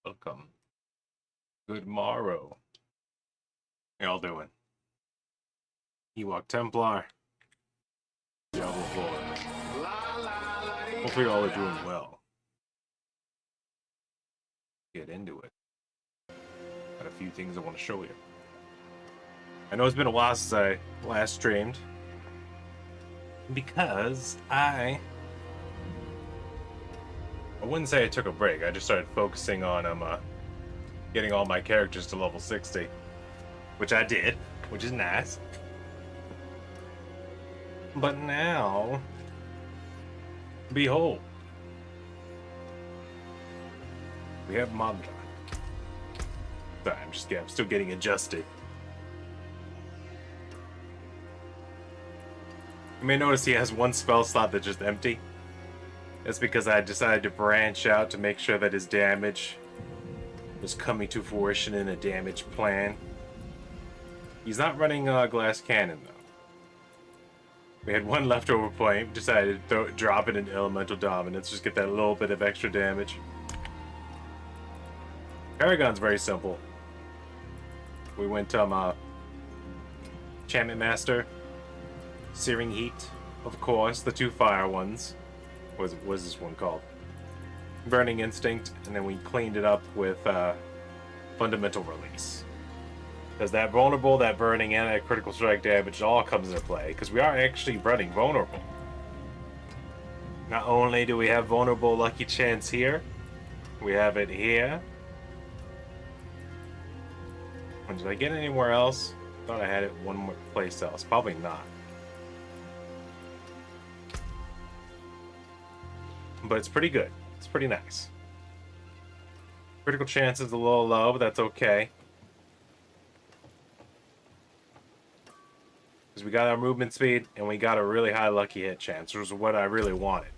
Welcome. Good morrow. How y'all doing? Ewok Templar. Diablo 4. Hopefully y'all are doing well. Get into it. Got a few things I want to show you. I know it's been a while since I last streamed. Because I wouldn't say I took a break. I just started focusing on getting all my characters to level 60. Which I did, which is nice. But now, behold, we have Madara. Sorry, I'm still getting adjusted. You may notice he has one spell slot that's just empty. That's because I decided to branch out to make sure that his damage was coming to fruition in a damage plan. He's not running glass cannon though. We had one leftover point, decided to drop it in elemental dominance, just get that little bit of extra damage. Paragon's very simple. We went Enchantment Master, Searing Heat, of course, the two fire ones. What was this one called? Burning Instinct, and then we cleaned it up with Fundamental Release. Because that vulnerable, that burning, and that critical strike damage all comes into play, because we are actually running vulnerable. Not only do we have vulnerable lucky chance here, we have it here. And did I get anywhere else? Thought I had it one more place else. Probably not. But it's pretty good. It's pretty nice. Critical chance is a little low, but that's okay. Because we got our movement speed, and we got a really high lucky hit chance, which is what I really wanted.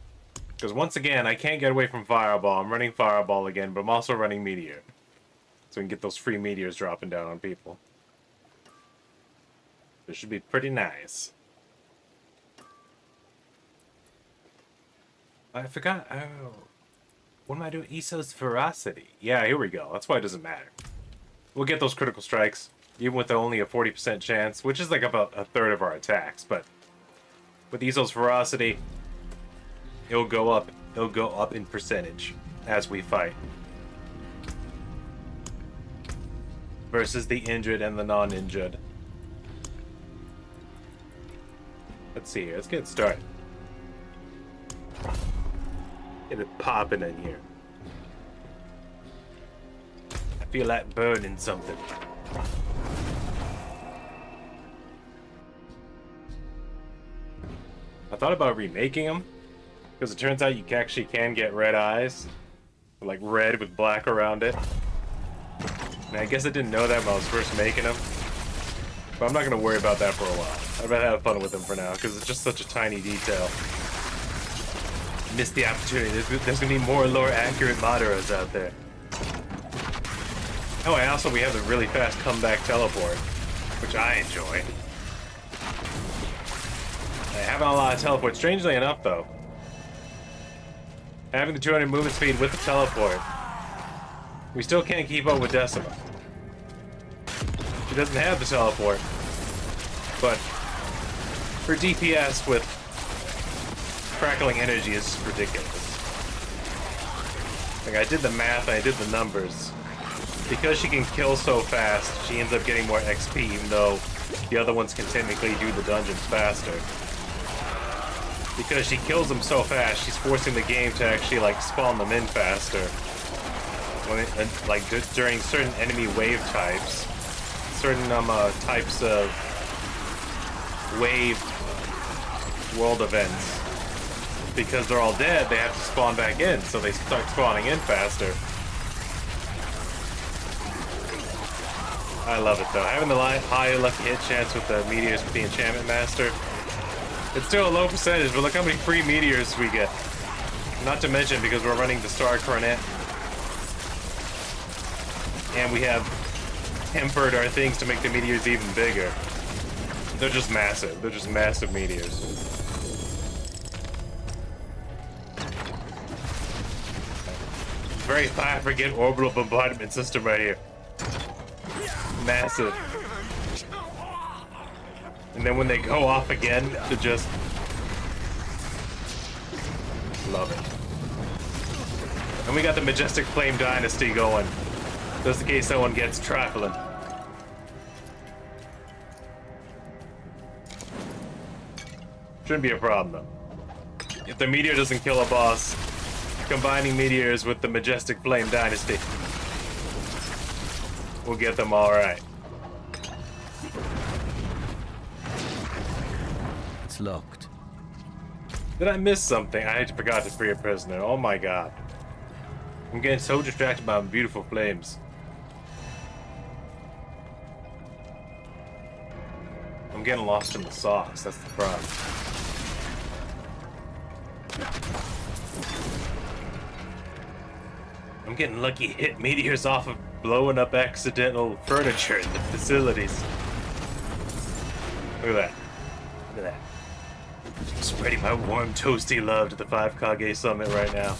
Because once again, I can't get away from Fireball. I'm running Fireball again, but I'm also running Meteor. So we can get those free Meteors dropping down on people. This should be pretty nice. I forgot. Oh, what am I doing? Esso's Ferocity. Yeah, here we go. That's why it doesn't matter. We'll get those critical strikes, even with only a 40% chance, which is like about a third of our attacks. But with Esso's Ferocity, it'll go up. It'll go up in percentage as we fight. Versus the injured and the non-injured. Let's see here. Let's get started. Get it popping in here. I feel like burning something. I thought about remaking them, because it turns out you actually can get red eyes. Like red with black around it. And I guess I didn't know that when I was first making them. But I'm not going to worry about that for a while. I'd rather have fun with them for now, because it's just such a tiny detail. Missed the opportunity. There's gonna be more lore accurate Madaras out there. Oh, and also we have the really fast comeback teleport, which I enjoy. I haven't a lot of teleport. Strangely enough, though, having the 200 movement speed with the teleport, we still can't keep up with Decima. She doesn't have the teleport, but her DPS with crackling energy is ridiculous. Like, I did the math, I did the numbers. Because she can kill so fast, she ends up getting more XP, even though the other ones can technically do the dungeons faster. Because she kills them so fast, she's forcing the game to actually, like, spawn them in faster. When it, like, during certain enemy wave types, certain types of wave world events. Because they're all dead, they have to spawn back in, so they start spawning in faster. I love it though. Having the high lucky hit chance with the meteors with the Enchantment Master. It's still a low percentage, but look how many free meteors we get. Not to mention, because we're running the Star Coronet. And we have tempered our things to make the meteors even bigger. They're just massive. They're just massive meteors. very fire-forget orbital bombardment system right here. Massive. And then when they go off again, to just love it. And we got the Majestic Flame Dynasty going, just in case someone gets trifling. Shouldn't be a problem though. If the meteor doesn't kill a boss, combining meteors with the Majestic Flame Dynasty will get them all right. It's locked. Did I miss something? I forgot to free a prisoner. Oh my god. I'm getting so distracted by beautiful flames. I'm getting lost in the sauce. That's the problem. I'm getting lucky hit meteors off of blowing up accidental furniture in the facilities. Look at that. Look at that. Spreading my warm, toasty love to the 5 Kage Summit right now.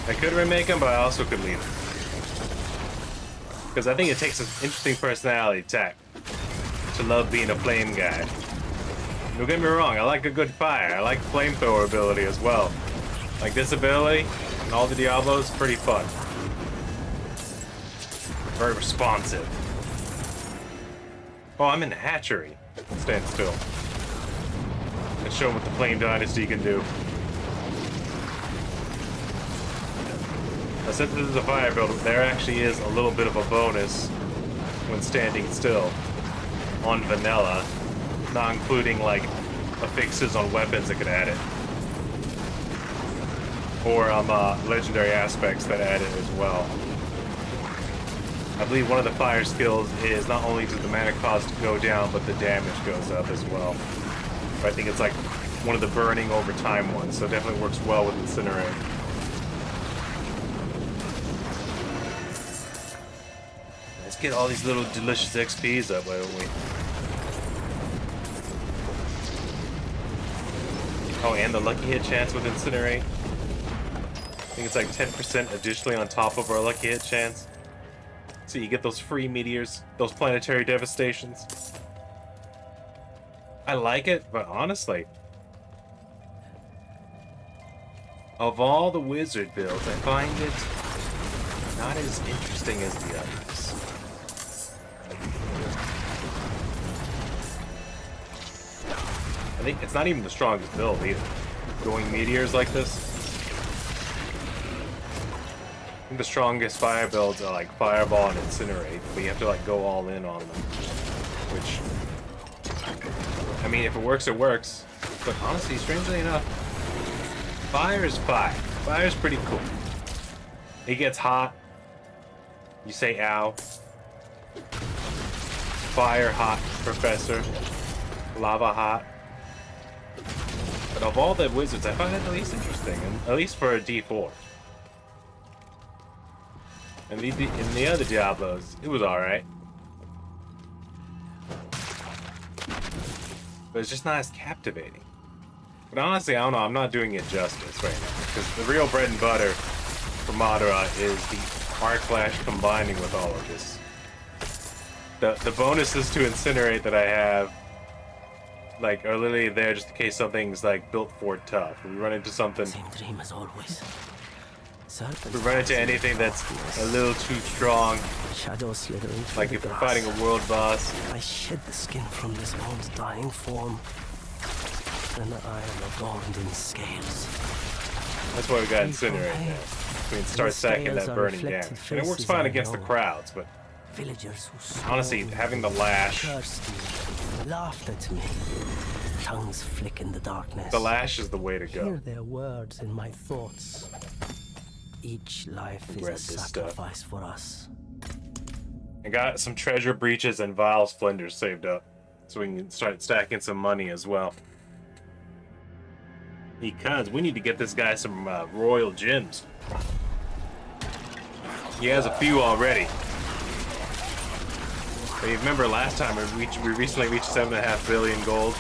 I could remake him, but I also could leave him. Because I think it takes an interesting personality type to love being a flame guy. Don't get me wrong, I like a good fire. I like flamethrower ability as well. Like this ability and all the Diablos, pretty fun. Very responsive. Oh, I'm in the hatchery. Stand still. And show them what the Flame Dynasty can do. Now, since this is a fire build, there actually is a little bit of a bonus when standing still on vanilla, not including like affixes on weapons that could add it, or legendary aspects that add it as well. I believe one of the fire skills is not only does the mana cost go down, but the damage goes up as well. But I think it's like one of the burning over time ones, so it definitely works well with Incinerate. Let's get all these little delicious XPs up, why don't we? Oh, and the lucky hit chance with Incinerate. I think it's like 10% additionally on top of our lucky hit chance. So you get those free meteors, those planetary devastations. I like it, but honestly, of all the wizard builds, I find it not as interesting as the others. I think it's not even the strongest build either. Going meteors like this. I think the strongest fire builds are like Fireball and Incinerate, but you have to like go all in on them. Which, I mean, if it works, it works. But honestly, strangely enough, fire is fire. Fire is pretty cool. It gets hot. You say ow. Fire hot, Professor. Lava hot. But of all the wizards, I find it the least interesting, and at least for a D4. And in the other Diablos, it was alright. But it's just not as captivating. But honestly, I don't know, I'm not doing it justice right now. Because the real bread and butter for Madara is the Arc Flash combining with all of this. The bonuses to Incinerate that I have, like, are literally there just in case something's like built for tough. If we run into something. Same dream as always. If we run into anything that's a little too strong, Shadows slithering through like the if we're grass. fighting a world boss, I shed the skin from this one's dying form, and I am adorned in scales. that's why we got Incinerate now. We can start stacking that burning damage. And it works fine against the crowds, but Villagers who honestly, having the lash, cursed me, laughed at me, tongues flick in the darkness. the lash is the way to Hear go. their words in my thoughts. Each life is Grab a this stuff. sacrifice for us. I got some treasure breaches and vile splendors saved up, so we can start stacking some money as well. Because we need to get this guy some royal gems. He has a few already. But you remember last time we recently reached 7.5 billion gold,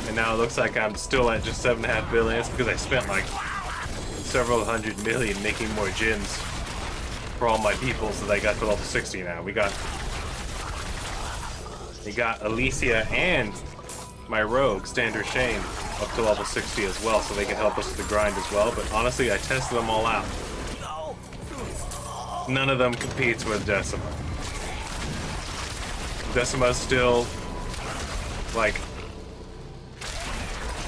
and now it looks like I'm still at just 7.5 billion. It's because I spent like several hundred million making more gyms for all my people, so they got to level 60 now. We got Alicia and my rogue, Standard Shane, up to level 60 as well, so they can help us with the grind as well. But honestly, I tested them all out. None of them competes with Decima. Decima's still, like,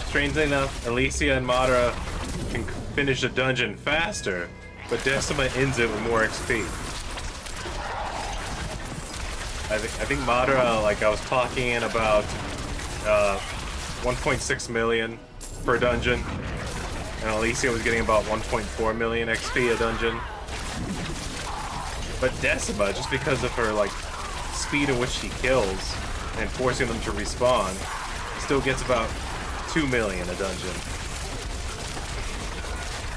strangely enough, Alicia and Madara can finish a dungeon faster, but Decima ends it with more XP. I think Madara, like, I was clocking in about 1.6 million per dungeon, and Alicia was getting about 1.4 million XP a dungeon. But Decima, just because of her, like, speed in which she kills and forcing them to respawn, still gets about 2 million a dungeon.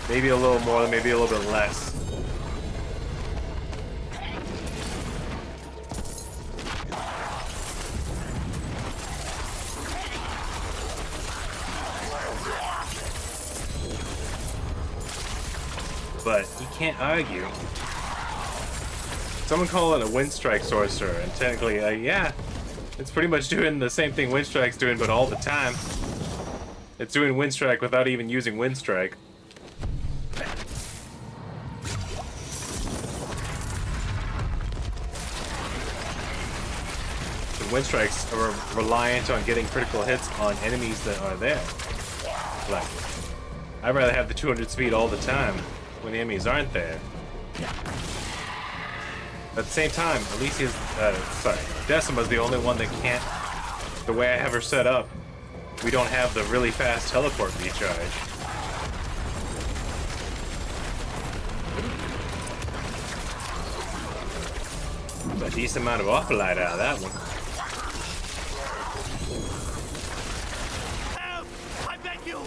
Maybe a little more, maybe a little bit less. But you can't argue. Someone call it a Wind Strike Sorcerer, and technically, yeah, it's pretty much doing the same thing Wind Strike's doing, but all the time. It's doing Wind Strike without even using Wind Strike. The Wind Strikes are reliant on getting critical hits on enemies that are there. Like, I'd rather have the 200 speed all the time when the enemies aren't there. At the same time, Alicia's, Decima's the only one that can't, the way I have her set up, we don't have the really fast teleport recharge. A decent amount of awful light out of that one. Help! I beg you!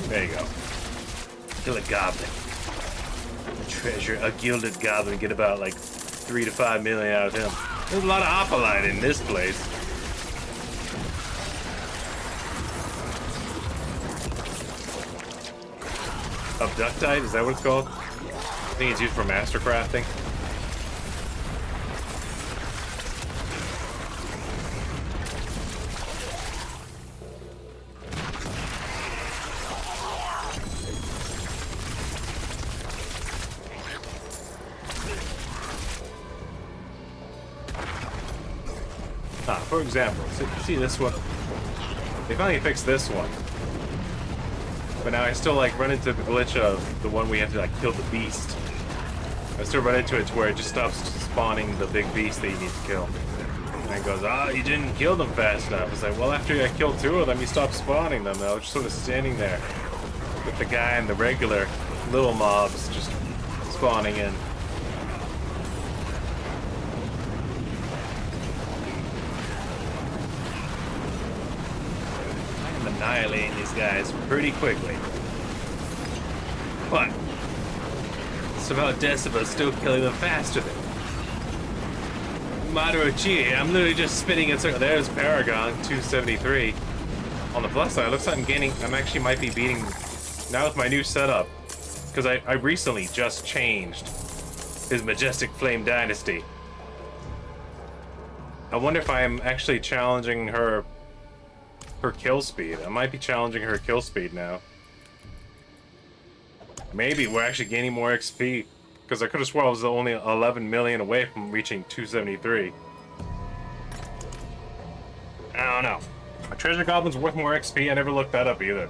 There you go. Kill a goblin. Treasure a gilded goblin, get about like 3 to 5 million out of him. There's a lot of opalite in this place. Abductite, is that what it's called? I think it's used for master crafting. For example, see this one? They finally fixed this one. But now I still like run into the glitch of the one we have to like kill the beast. I still run into it to where it just stops spawning the big beast that you need to kill. And it goes, you didn't kill them fast enough. It's like, well, after I killed 2 of them, you stopped spawning them. I was just sort of standing there with the guy and the regular little mobs just spawning in. Annihilating these guys pretty quickly. But somehow Decima still killing them faster than Madara. Gee, I'm literally just spinning in circles. There's Paragon 273. On the plus side, it looks like I'm actually might be beating now with my new setup, because I recently just changed his Majestic Flame Dynasty. I wonder if I'm actually challenging her kill speed. I might be challenging her kill speed now. Maybe we're actually gaining more XP, because I could have sworn I was only 11 million away from reaching 273. I don't know. A treasure goblin's worth more XP. I never looked that up either.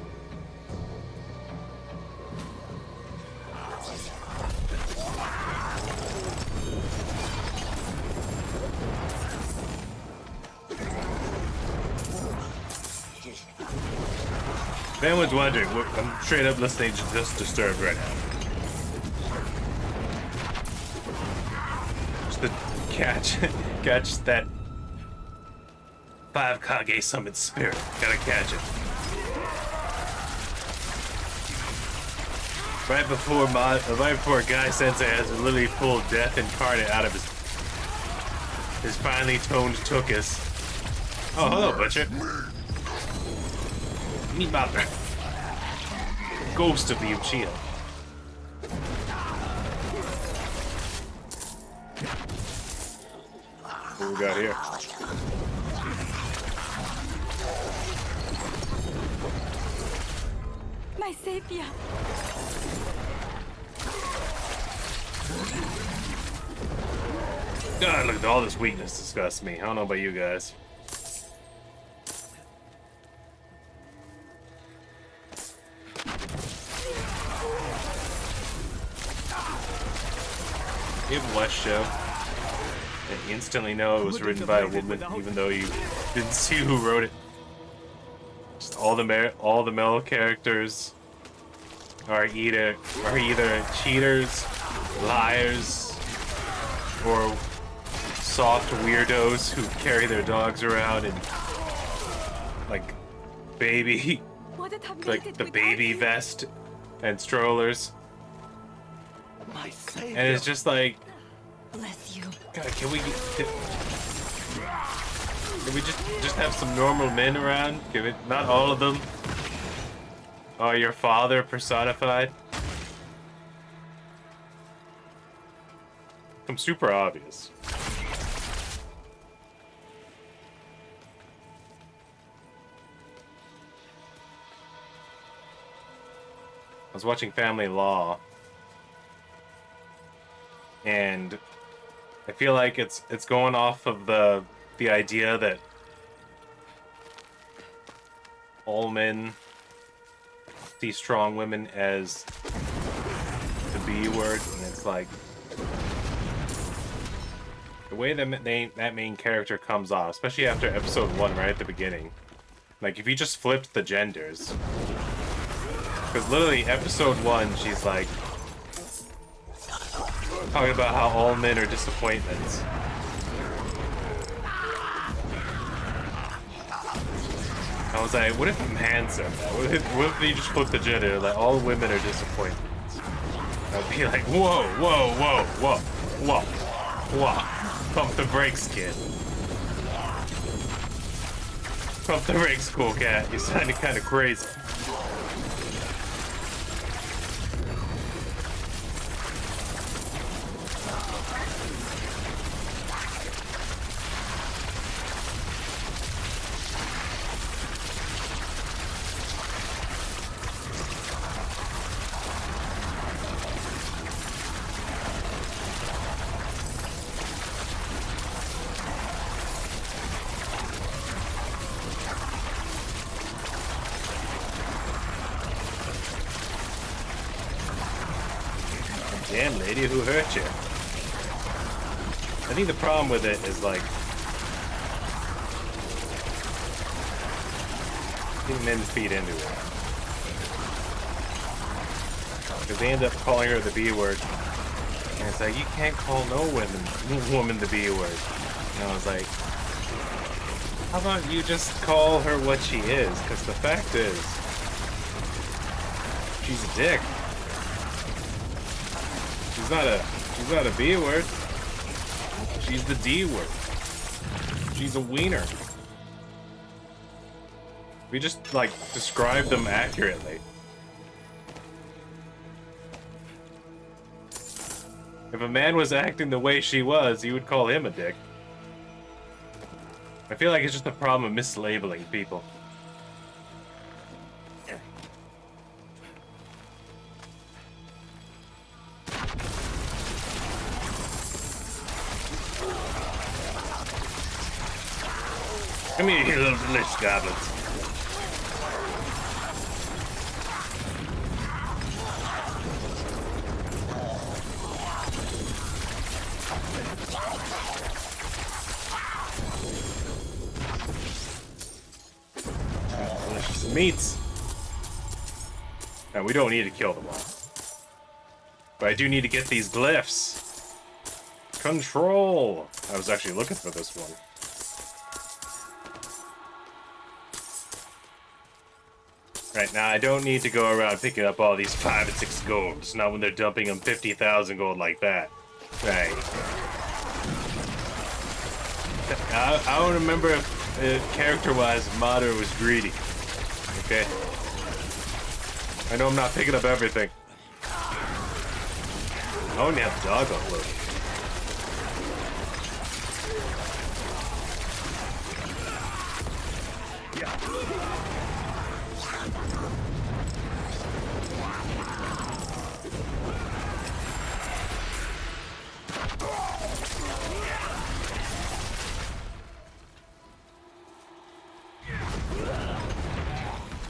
If anyone's wondering, I'm straight up listening to Just Disturbed right now. Just to catch that 5 Kage summon spirit. Gotta catch it. Right before Guy Sensei has literally pulled death incarnate out of his finely toned tuchus. Oh, hello, Butcher. Meet Madara. Ghost of the Uchiha. What we got here? My savior. God, look at all this weakness disgusts me. I don't know about you guys. Give West show and instantly know it was written by a woman, even though you didn't see who wrote it. Just all the male characters are either cheaters, liars, or soft weirdos who carry their dogs around in like the baby vest and strollers. My savior. And it's just like, Bless you. God, can we just have some normal men around? Give it, not all of them. Oh, your father personified. I'm super obvious. I was watching Family Law, and I feel like it's going off of the idea that all men see strong women as the B word, and it's like the way that main character comes off, especially after episode 1, right at the beginning. Like if you just flipped the genders. Because literally, episode 1, she's like talking about how all men are disappointments. I was like, what if a man said that? What if you just flip the gender, like all women are disappointments? I'd be like, whoa, whoa, whoa, whoa, whoa, whoa. Pump the brakes, kid. Pump the brakes, cool cat. You're sounding kind of crazy. Damn, lady, who hurt you? I think the problem with it is like getting men feed into it. Because they end up calling her the B word. And it's like, you can't call no woman the B word. And I was like, how about you just call her what she is? Because the fact is, she's a dick. She's not a B word. She's the D word. She's a wiener. We just, like, describe them accurately. If a man was acting the way she was, you would call him a dick. I feel like it's just a problem of mislabeling people. Come here, you little delicious goblins. Delicious meats. Now, we don't need to kill them all. But I do need to get these glyphs. Control! I was actually looking for this one. Right, now I don't need to go around picking up all these 5 and 6 golds, not when they're dumping them 50,000 gold like that. Right. I don't remember if character-wise, Madara was greedy. Okay? I know I'm not picking up everything. I only have dog upload.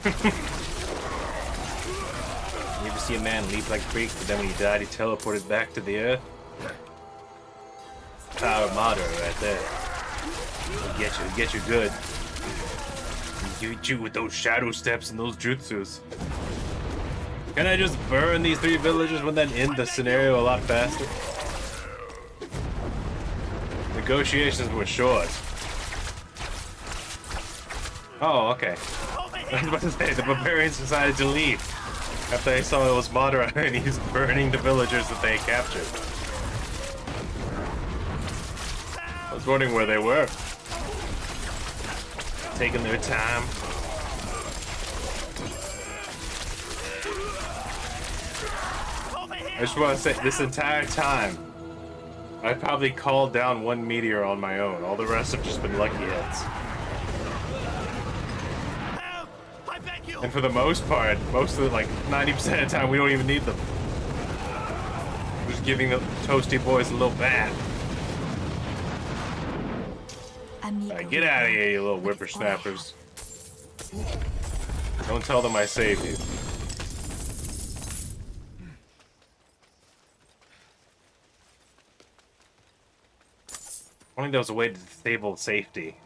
You ever see a man leap like a freak, but then when he died, he teleported back to the earth? Power Madara right there. He'll get you good. He'll get you with those shadow steps and those jutsus. Can I just burn these 3 villagers and then end the scenario a lot faster? Negotiations were short. Oh, okay. I was about to say, the barbarians decided to leave after they saw it was Madara and he's burning the villagers that they captured. I was wondering where they were. Taking their time. I just want to say, this entire time, I probably called down 1 meteor on my own. All the rest have just been lucky hits. And for the most part, most of the, like 90% of the time, we don't even need them. We're just giving the toasty boys a little bath. Get out of here, you little whippersnappers. Don't tell them I saved you. Only there was a way to disable safety.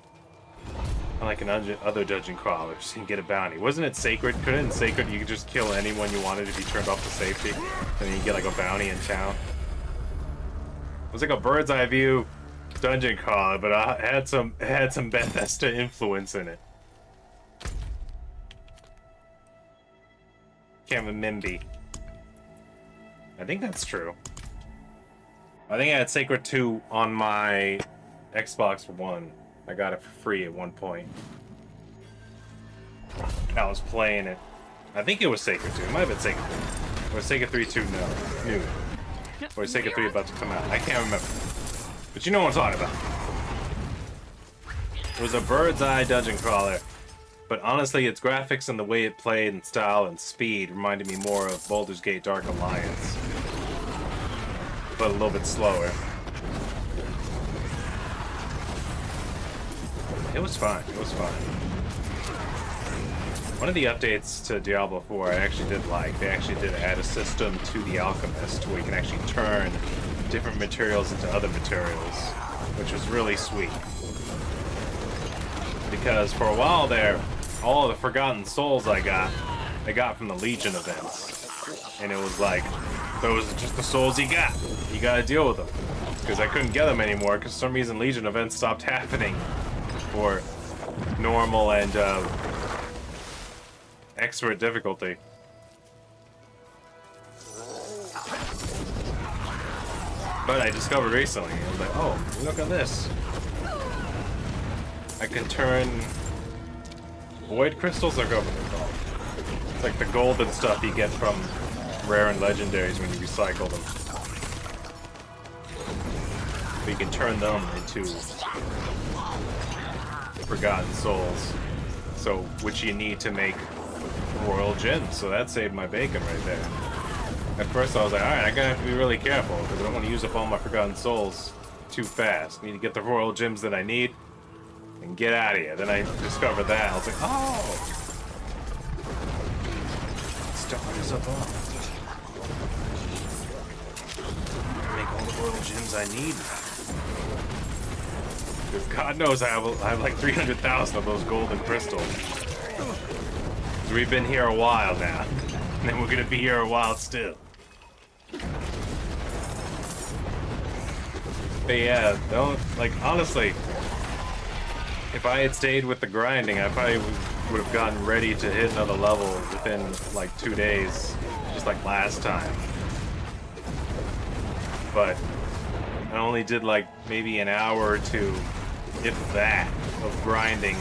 Unlike in other dungeon crawlers, you can get a bounty. Wasn't it sacred? Couldn't in sacred you could just kill anyone you wanted if you turned off the safety? And then you get like a bounty in town. It was like a bird's eye view dungeon crawler, but it had some Bethesda influence in it. Kamimimbi. I think that's true. I think I had Sacred 2 on my Xbox One. I got it for free at one point. I was playing it. I think it was Sacred 2. It might have been Sacred 3. Or Sacred 3 2, no. New. Or Sacred 3 about to come out. I can't remember. But you know what I'm talking about. It was a bird's eye dungeon crawler. But honestly, its graphics and the way it played and style and speed reminded me more of Baldur's Gate Dark Alliance. But a little bit slower. It was fun. It was fun. One of the updates to Diablo 4 I actually did like. They actually did add a system to the Alchemist where you can actually turn different materials into other materials, which was really sweet. Because for a while there, all of the Forgotten Souls I got from the Legion events. And it was like, those are just the souls you got. You gotta deal with them. Because I couldn't get them anymore, because for some reason Legion events stopped happening for normal and expert difficulty. But I discovered recently, I was like, oh, look at this. I can turn void crystals, or what they're called. It's like the golden stuff you get from rare and legendaries when you recycle them. But you can turn them into Forgotten Souls. So, which you need to make royal gems. So that saved my bacon right there. At first I was like, alright, I'm gonna have to be really careful because I don't want to use up all my Forgotten Souls too fast. I need to get the royal gems that I need and get out of here. Then I discovered that. I was like, oh! Start myself off. Make all the royal gems I need. Because God knows I have like 300,000 of those golden crystals. We've been here a while now. And then we're gonna be here a while still. But yeah, don't, like, honestly, if I had stayed with the grinding, I probably would have gotten ready to hit another level within like 2 days, just like last time. But I only did like maybe an hour or two, if that, of grinding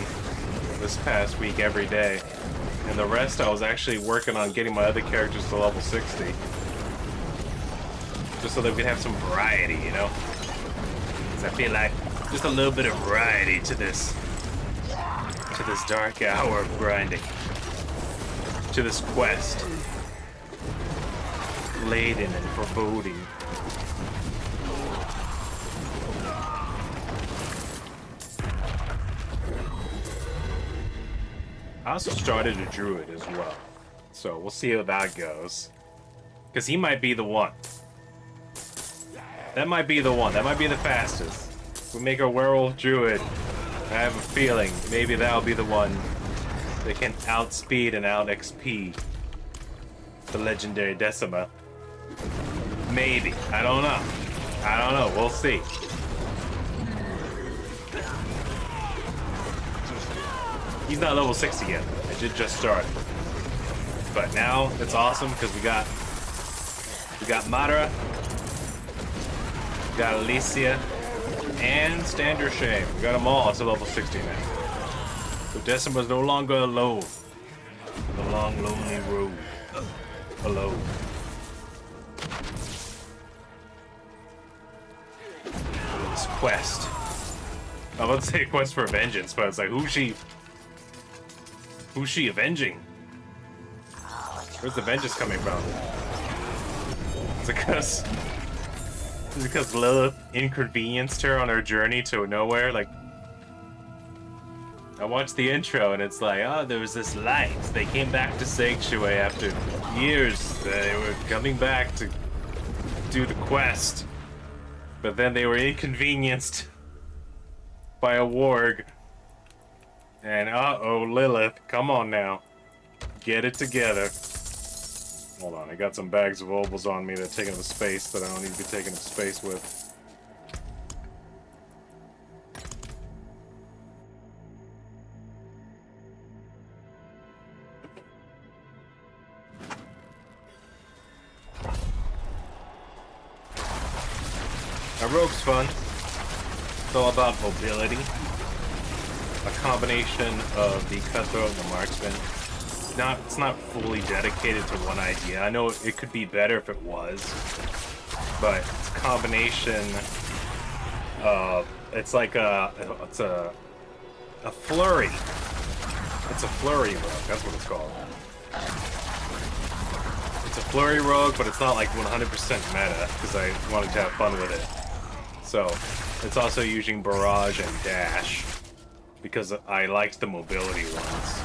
this past week every day. And the rest I was actually working on getting my other characters to level 60. Just so that we could have some variety, you know? Because I feel like just a little bit of variety to this dark hour of grinding. To this quest. Laden and foreboding. I also started a druid as well. So we'll see how that goes. Because he might be the one. That might be the one. That might be the fastest. If we make a werewolf druid, I have a feeling maybe that'll be the one that can outspeed and out XP the legendary Decima. Maybe. I don't know. I don't know. We'll see. He's not level 60 yet. I did just start. But now it's awesome because we got Madara, we got Alicia, and Standard Shame. We got them all to level 60 now. So Decima's no longer alone. The long, lonely road. Alone. This quest. I was about to say quest for vengeance, but it's like, who's she avenging? Where's the vengeance coming from? Is it because Lilith inconvenienced her on her journey to nowhere? Like, I watched the intro and it's like, oh, there was this light. They came back to Sanctuary after years. They were coming back to do the quest. But then they were inconvenienced by a warg. And uh-oh, Lilith, come on now. Get it together. Hold on, I got some bags of obols on me that are taking up space that I don't need to be taking up space with. A rogue's fun. It's all about mobility. A combination of the cutthroat and the marksman. It's not fully dedicated to one idea. I know it could be better if it was, but it's a combination of, it's like a flurry. It's a flurry rogue, that's what it's called. It's a flurry rogue, but it's not like 100% meta, because I wanted to have fun with it. So, it's also using barrage and dash, because I liked the mobility ones.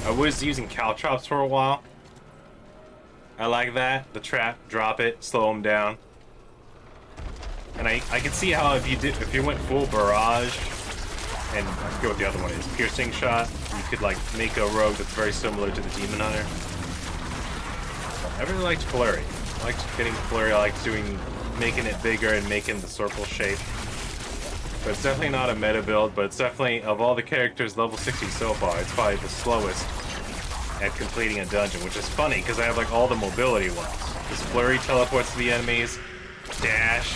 I was using caltrops for a while. I like that. The trap, drop it, slow them down. And I can see how if you went full barrage, and I forget what the other one is, piercing shot, you could like make a rogue that's very similar to the Demon Hunter. I really liked flurry. I liked getting flurry. I liked making it bigger and making the circle shape. But it's definitely not a meta build, but it's definitely, of all the characters level 60 so far, it's probably the slowest at completing a dungeon, which is funny, because I have like all the mobility ones. This flurry teleports to the enemies, dash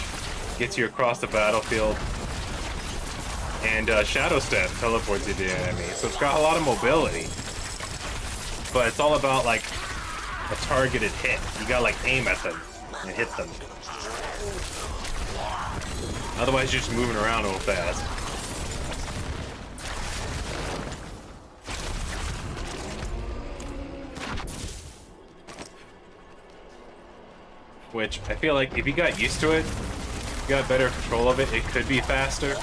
gets you across the battlefield, and shadow step teleports you to the enemy. So it's got a lot of mobility, but it's all about like a targeted hit. You gotta like aim at them and hit them. Otherwise, you're just moving around real fast. Which, I feel like if you got used to it, you got better control of it, it could be faster.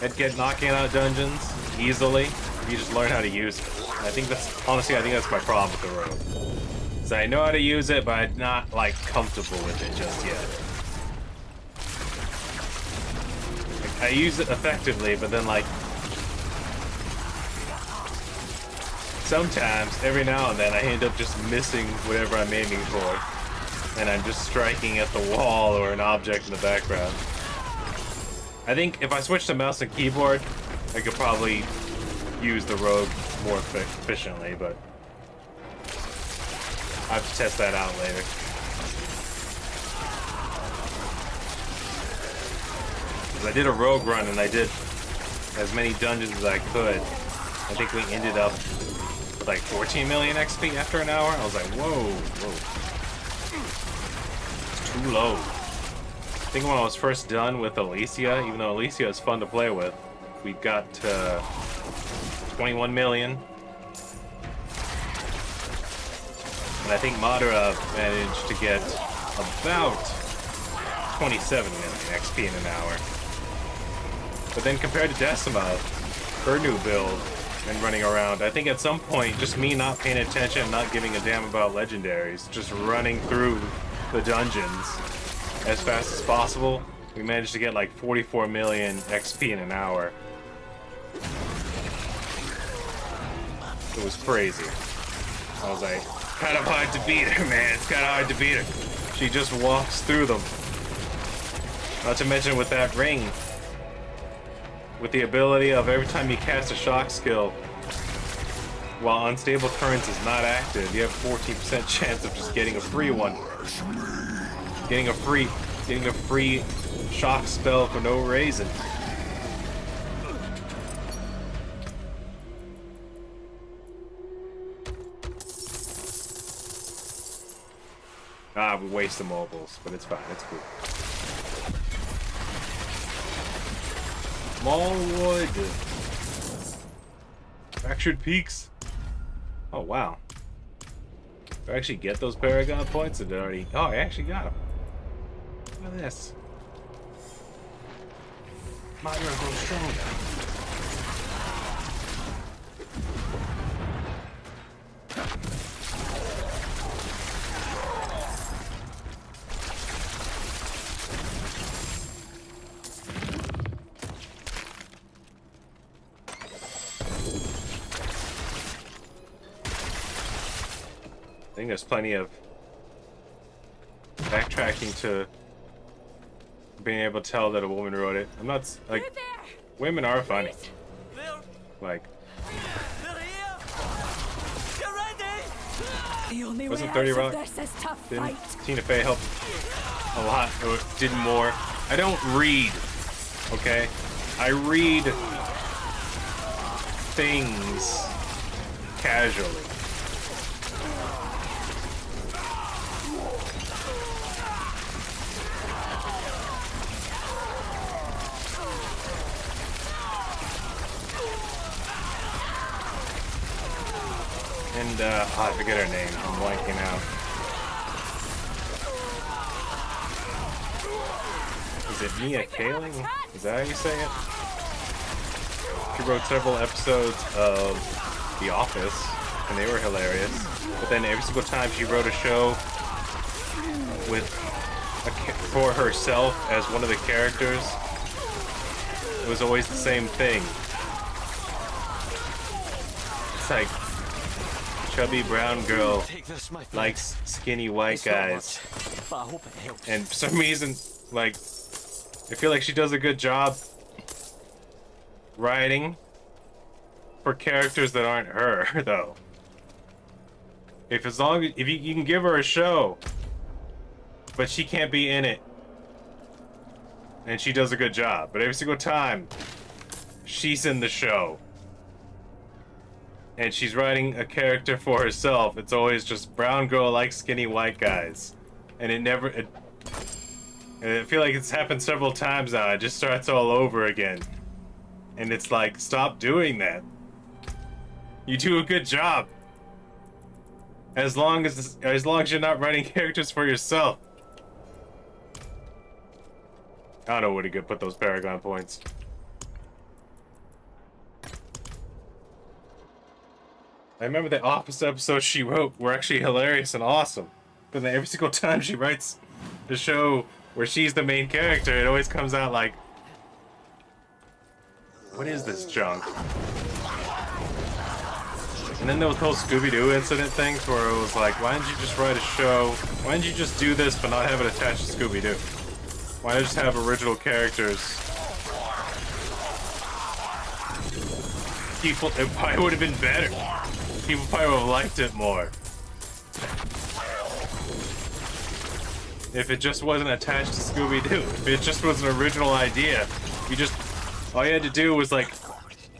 It'd get knocking out dungeons easily if you just learn how to use it. And I think that's, honestly, I think that's my problem with the rogue. So I know how to use it, but I'm not, like, comfortable with it just yet. I use it effectively, but then like sometimes, every now and then, I end up just missing whatever I'm aiming for, and I'm just striking at the wall or an object in the background. I think if I switch to mouse and keyboard, I could probably use the rogue more efficiently, but I have to test that out later. I did a rogue run and I did as many dungeons as I could. I think we ended up with like 14 million XP after an hour. I was like, whoa. It's too low. I think when I was first done with Alicia, even though Alicia is fun to play with, we got to 21 million. And I think Madara managed to get about 27 million XP in an hour. But then compared to Decima, her new build and running around, I think at some point, just me not paying attention, not giving a damn about legendaries, just running through the dungeons as fast as possible, we managed to get like 44 million XP in an hour. It was crazy. I was like, kind of hard to beat her, man. It's kind of hard to beat her. She just walks through them. Not to mention with that ring, with the ability of every time you cast a shock skill, while unstable currents is not active, you have 14% chance of just getting a free one. Getting a free shock spell for no reason. We waste the mobiles, but it's fine, it's cool. Smallwood. Fractured Peaks. Oh, wow. Did I actually get those Paragon points? Or did I already... Oh, I actually got them. Look at this. Madara grows stronger. I think there's plenty of backtracking to being able to tell that a woman wrote it. I'm not like women are funny. Like wasn't 30 Rock? Didn't Tina Fey help a lot? Or did more? I don't read. Okay, I read things casually. And, I forget her name. I'm blanking out. Is it Mia Kaling? Is that how you say it? She wrote several episodes of The Office, and they were hilarious. But then every single time she wrote a show with for herself as one of the characters, it was always the same thing. It's like, chubby brown girl likes skinny white guys, and for some reason, like, I feel like she does a good job writing for characters that aren't her, though. If you can give her a show, but she can't be in it, and she does a good job. But every single time she's in the show and she's writing a character for herself, it's always just brown girl likes skinny white guys. And and I feel like it's happened several times now. It just starts all over again. And it's like, stop doing that. You do a good job. As long as you're not writing characters for yourself. I don't know where to put those Paragon points. I remember the Office episodes she wrote were actually hilarious and awesome. But then every single time she writes the show where she's the main character, it always comes out like, what is this junk? And then there was the whole Scooby-Doo incident things where it was like, why didn't you just write a show? Why didn't you just do this but not have it attached to Scooby-Doo? Why not just have original characters? People, it probably would have been better. People probably would have liked it more. If it just wasn't attached to Scooby-Doo. If it just was an original idea. All you had to do was, like,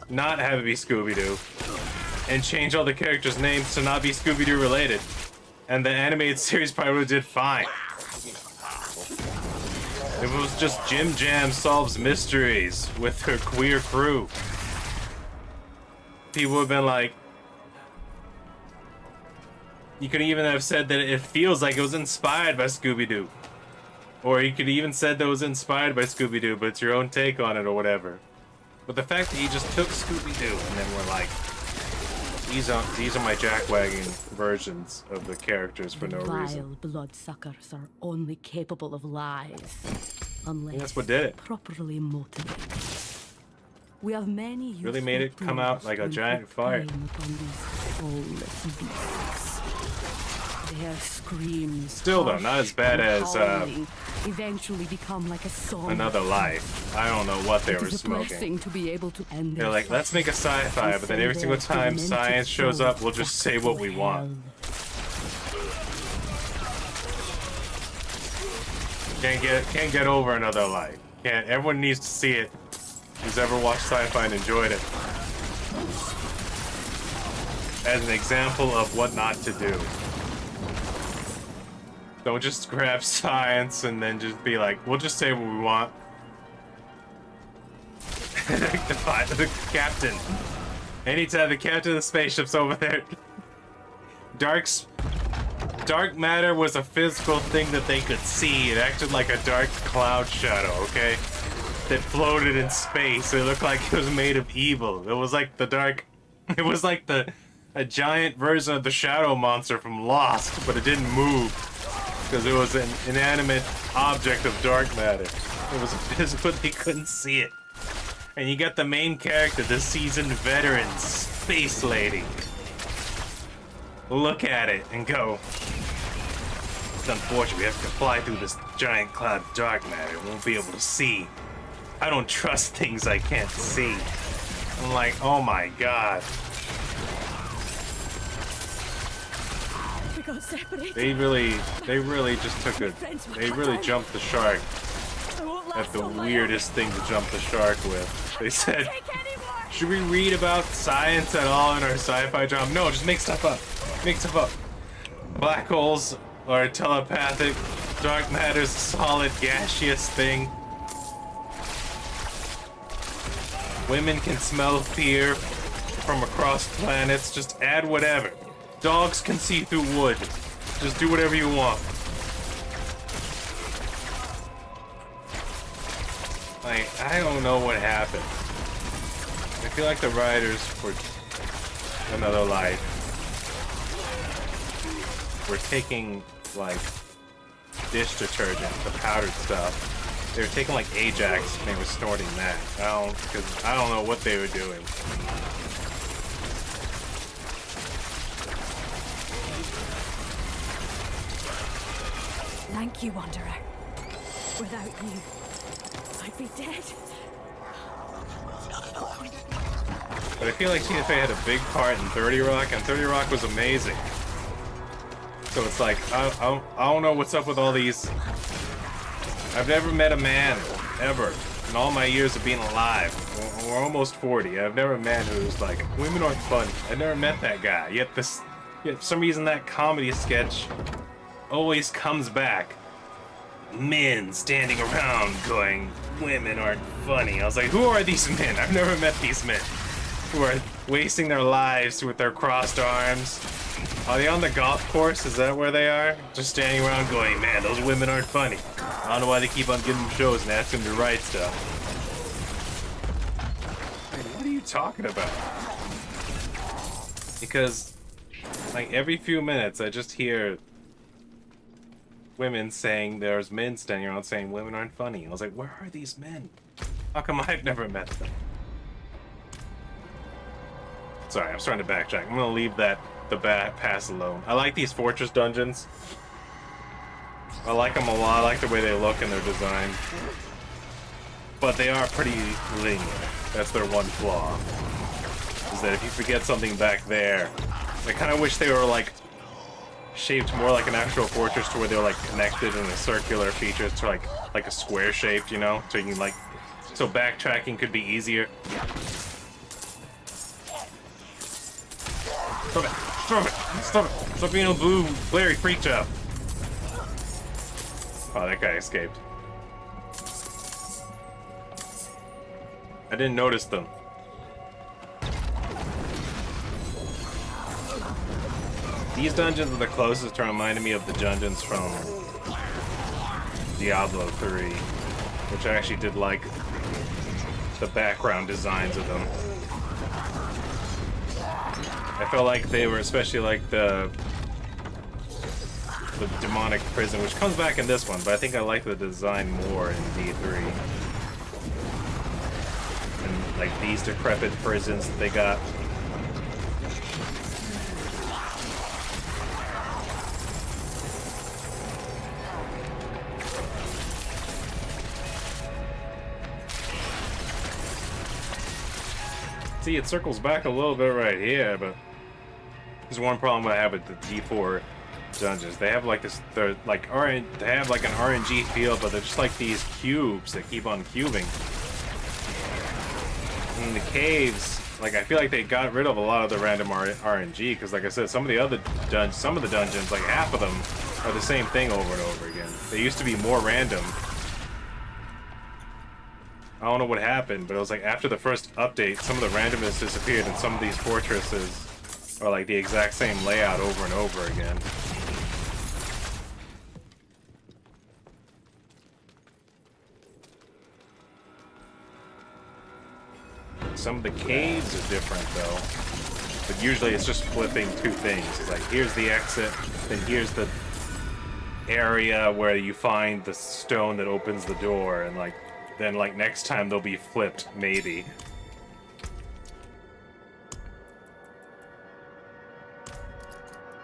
not have it be Scooby-Doo. And change all the characters' names to not be Scooby-Doo related. And the animated series probably would have did fine. If it was just Jim Jam solves mysteries with her queer crew. People would have been like... You could even have said that it feels like it was inspired by Scooby-Doo. Or you could even said that it was inspired by Scooby-Doo, but it's your own take on it or whatever. But the fact that you just took Scooby-Doo and then were like, these are my jackwagon versions of the characters for no reason. Vile bloodsuckers are only capable of lies, unless That's what did it. properly motivated. We have many Really made it come out like a giant fire. Their screams, Still though, not as bad as eventually become like a song. Another Life. I don't know what they were smoking. To be able to end They're like, let's make a sci-fi, but then every single time science shows up, we'll just say what we want. Can't get over Another Life. Can't. Everyone needs to see it. Who's ever watched sci-fi and enjoyed it? As an example of what not to do. Don't just grab science and then just be like, we'll just say what we want. The captain. Anytime the captain of the spaceship's over there. Dark matter was a physical thing that they could see. It acted like a dark cloud shadow, okay? That floated in space. It looked like it was made of evil. It was like it was like a giant version of the shadow monster from Lost, but it didn't move. Because it was an inanimate object of dark matter. It was physical, they couldn't see it. And you got the main character, the seasoned veteran, Space Lady. Look at it and go, it's unfortunate we have to fly through this giant cloud of dark matter. We won't be able to see. I don't trust things I can't see. I'm like, oh my god. They really just took they really jumped the shark at the weirdest thing to jump the shark with. They said, should we read about science at all in our sci-fi drama? No, just make stuff up. Make stuff up. Black holes are telepathic. Dark matter's a solid gaseous thing. Women can smell fear from across planets. Just add whatever. Dogs can see through wood. Just do whatever you want. Like, I don't know what happened. I feel like the writers for Another Life were taking, like, dish detergent, the powdered stuff. They were taking, like, Ajax and they were snorting that. Because I don't know what they were doing. Thank you, Wanderer. Without you, I'd be dead. But I feel like Tina Fey had a big part in 30 Rock, and 30 Rock was amazing. So it's like, I don't know what's up with all these. I've never met a man, ever, in all my years of being alive. We're almost 40. I've never met who's like, women aren't funny. I never met that guy. Yet for some reason that comedy sketch always comes back. Men standing around going, women aren't funny. I was like, who are these men? I've never met these men who are wasting their lives with their crossed arms. Are they on the golf course? Is that where they are? Just standing around going, man, those women aren't funny. I don't know why they keep on giving them shows and asking them to write stuff. Like, what are you talking about? Because, like, every few minutes I just hear women saying there's men standing around saying women aren't funny. I was like, where are these men? How come I've never met them? Sorry, I'm starting to backtrack. I'm gonna leave the pass alone. I like these fortress dungeons. I like them a lot. I like the way they look and their design. But they are pretty linear. That's their one flaw. is that if you forget something back there, I kind of wish they were like shaped more like an actual fortress, to where they're like connected in a circular feature to like a square shaped, you know, so you can like, so backtracking could be easier. Stop it! Stop it! Stop it! Stop being a blue glary freak job. Oh, that guy escaped. I didn't notice them. These dungeons are the closest to reminding me of the dungeons from Diablo 3, which I actually did like the background designs of them. I felt like they were, especially like the demonic prison, which comes back in this one, but I think I like the design more in D3. And like these decrepit prisons that they got. See, it circles back a little bit right here, but there's one problem I have with the D4 dungeons. They have like this, they're like they have like an RNG feel, but they're just like these cubes that keep on cubing. And the caves, like I feel like they got rid of a lot of the random RNG, because like I said, some of the dungeons, like half of them are the same thing over and over again. They used to be more random. I don't know what happened, but it was like after the first update, some of the randomness disappeared, and some of these fortresses are like the exact same layout over and over again. Some of the caves are different though, but usually it's just flipping two things. It's like here's the exit, then here's the area where you find the stone that opens the door, and like then like next time they'll be flipped, maybe.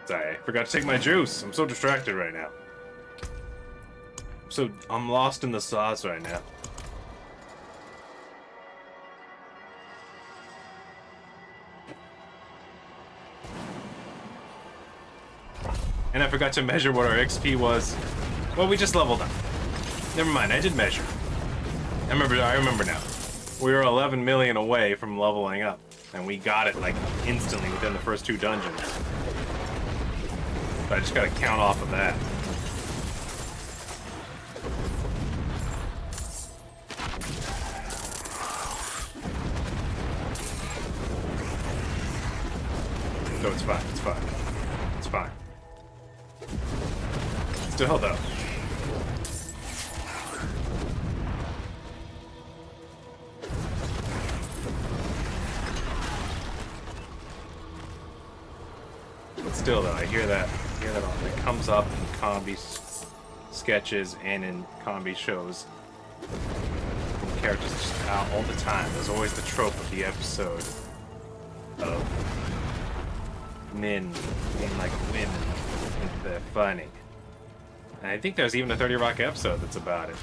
Sorry, I forgot to take my juice. I'm so distracted right now. I'm lost in the sauce right now. And I forgot to measure what our XP was. Well, we just leveled up. Never mind, I did measure. I remember now. We were 11 million away from leveling up, and we got it like instantly within the first two dungeons. So I just gotta count off of that. No, it's fine, it's fine. It's fine. Still though. But still though, I hear that all. It comes up in combi sketches and in combi shows. And the characters just out all the time. There's always the trope of the episode of men being like women and they're funny. And I think there's even a 30 Rock episode that's about it.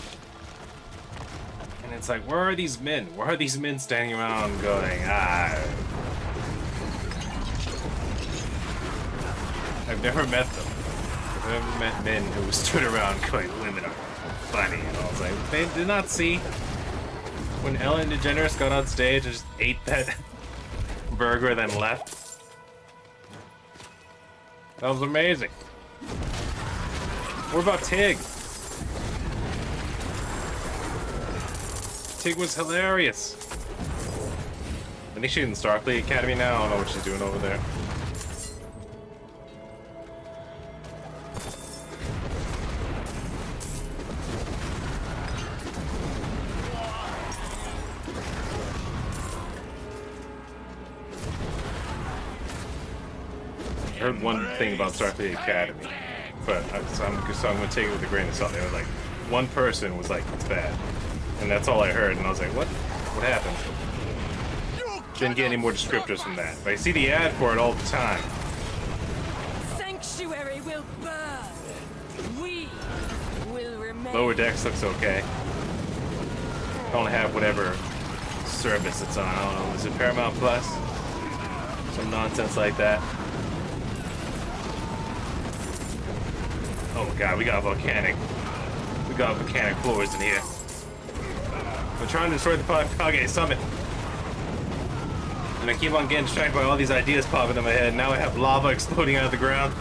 And it's like, where are these men? Where are these men standing around going, I've never met them. I've never met men who stood around going, women are funny. And I was like, they did not see when Ellen DeGeneres got on stage and just ate that burger and then left. That was amazing. What about Tig? Tig was hilarious. I think she's in Starfleet Academy now. I don't know what she's doing over there. I heard one thing about Starfleet Academy, but so I'm going to take it with a grain of salt. They were like, one person was like, it's bad. And that's all I heard, and I was like, what? What happened? Didn't get any more descriptors from that. But I see the ad for it all the time. Sanctuary will burn. We will remain. Lower Decks looks okay. I only have whatever service it's on. I don't know. Is it Paramount Plus? Some nonsense like that. Oh my god, we got volcanic floors in here. We're trying to destroy the Kage summit. And I keep on getting distracted by all these ideas popping in my head. Now I have lava exploding out of the ground.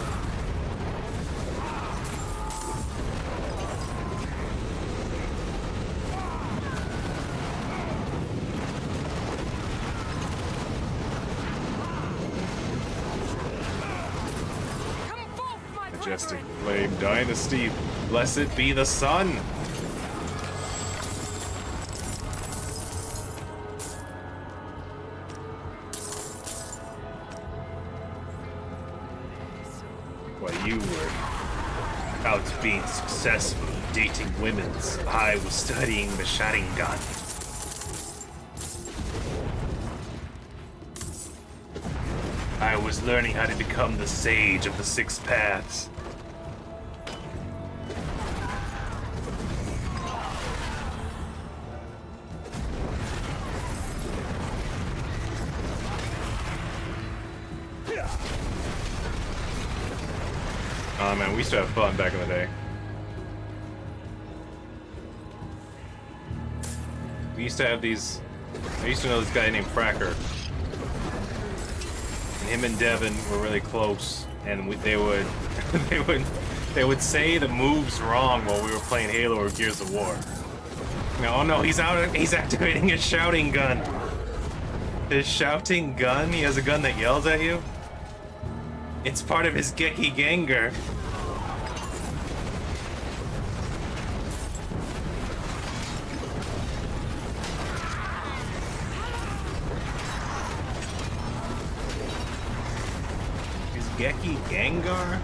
Majestic Flame Dynasty, blessed be the sun! While you were out being successful dating women, I was studying the Sharingan. I was learning how to become the sage of the six paths. Oh man, we used to have fun back in the day. We used to have these... I used to know this guy named Fracker. And him and Devin were really close. And they would say the moves wrong while we were playing Halo or Gears of War. Oh no, he's activating his shouting gun. His shouting gun? He has a gun that yells at you? It's part of his Geki Gengar. His Geki Gengar?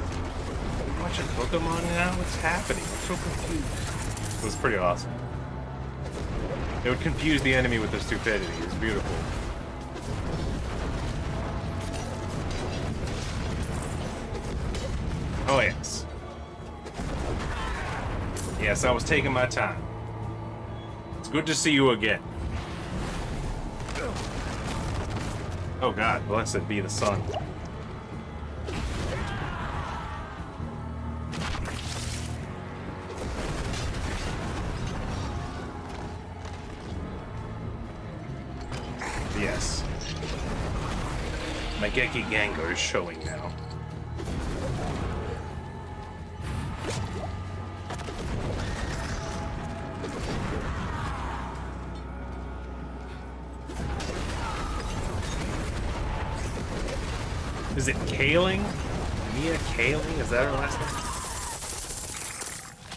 You watching Pokemon now? What's happening? I'm so confused. It was pretty awesome. It would confuse the enemy with their stupidity. It was beautiful. Oh, yes. Yes, I was taking my time. It's good to see you again. Oh god, blessed be the sun. Yes. My Geki Gengar is showing now. Is it Kaling? Mia Kaling? Is that her last name?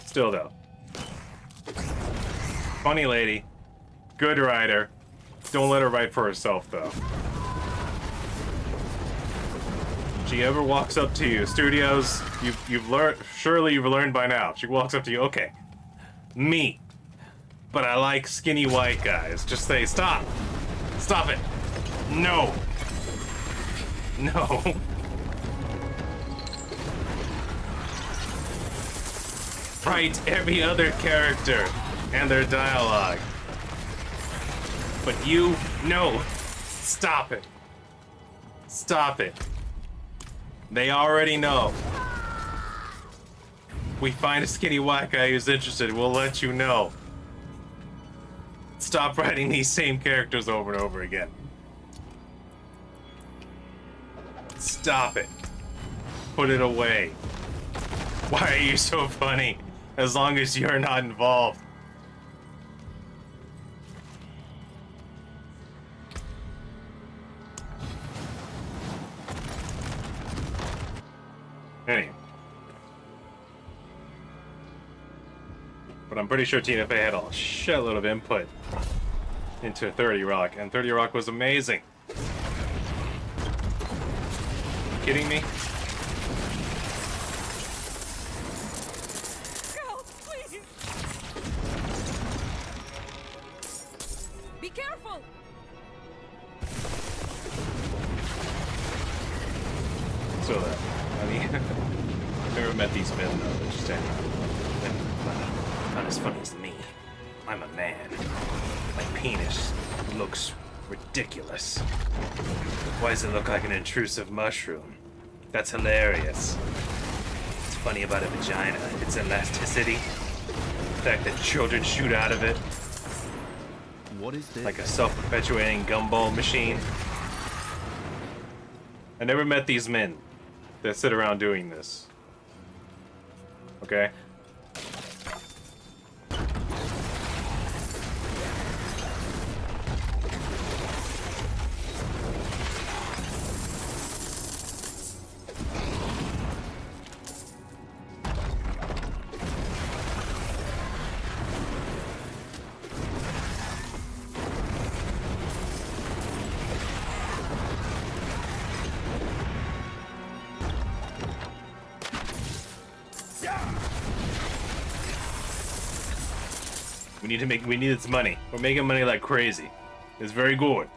Still though. Funny lady. Good writer. Don't let her write for herself though. She ever walks up to you, studios, you've learned, surely you've learned by now. She walks up to you, okay, me, but I like skinny white guys. Just say, stop, stop it, no. No. Write every other character and their dialogue. But you, no. Stop it. Stop it. They already know. We find a skinny white guy who's interested, we'll let you know. Stop writing these same characters over and over again. Stop it. Put it away. Why are you so funny? As long as you're not involved. Anyway. But I'm pretty sure TNFA had a shitload of input into 30 Rock, and 30 Rock was amazing. Kidding me? Girl, please. Be careful. So that, I mean, I've never met these men though. They're just not as funny as me. I'm a man. My penis looks Ridiculous. Why does it look like an intrusive mushroom? That's hilarious. What's funny about a vagina? Its elasticity. The fact that children shoot out of it. What is this? Like a self-perpetuating gumball machine. I never met these men that sit around doing this. Okay? We need its money. We're making money like crazy. It's very good.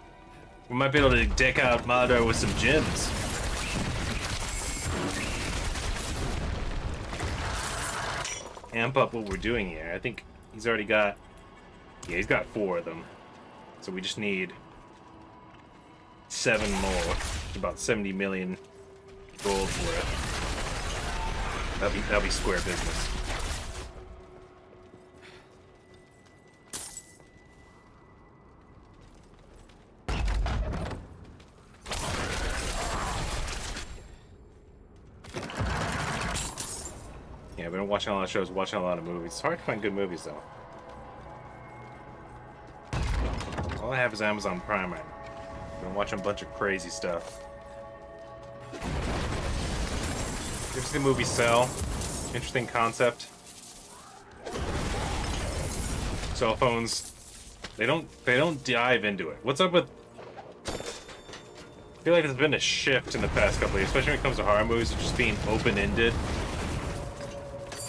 We might be able to deck out Madara with some gems. Amp up what we're doing here. I think he's already got... Yeah, he's got 4 of them. So we just need 7 more. About 70 million gold's worth. That'll be square business. Yeah, I've been watching a lot of shows, watching a lot of movies. It's hard to find good movies, though. All I have is Amazon Prime right now. I've been watching a bunch of crazy stuff. You ever see the movie Cell? Interesting concept. Cell phones, they don't dive into it. What's up with... I feel like there's been a shift in the past couple of years, especially when it comes to horror movies, of just being open-ended.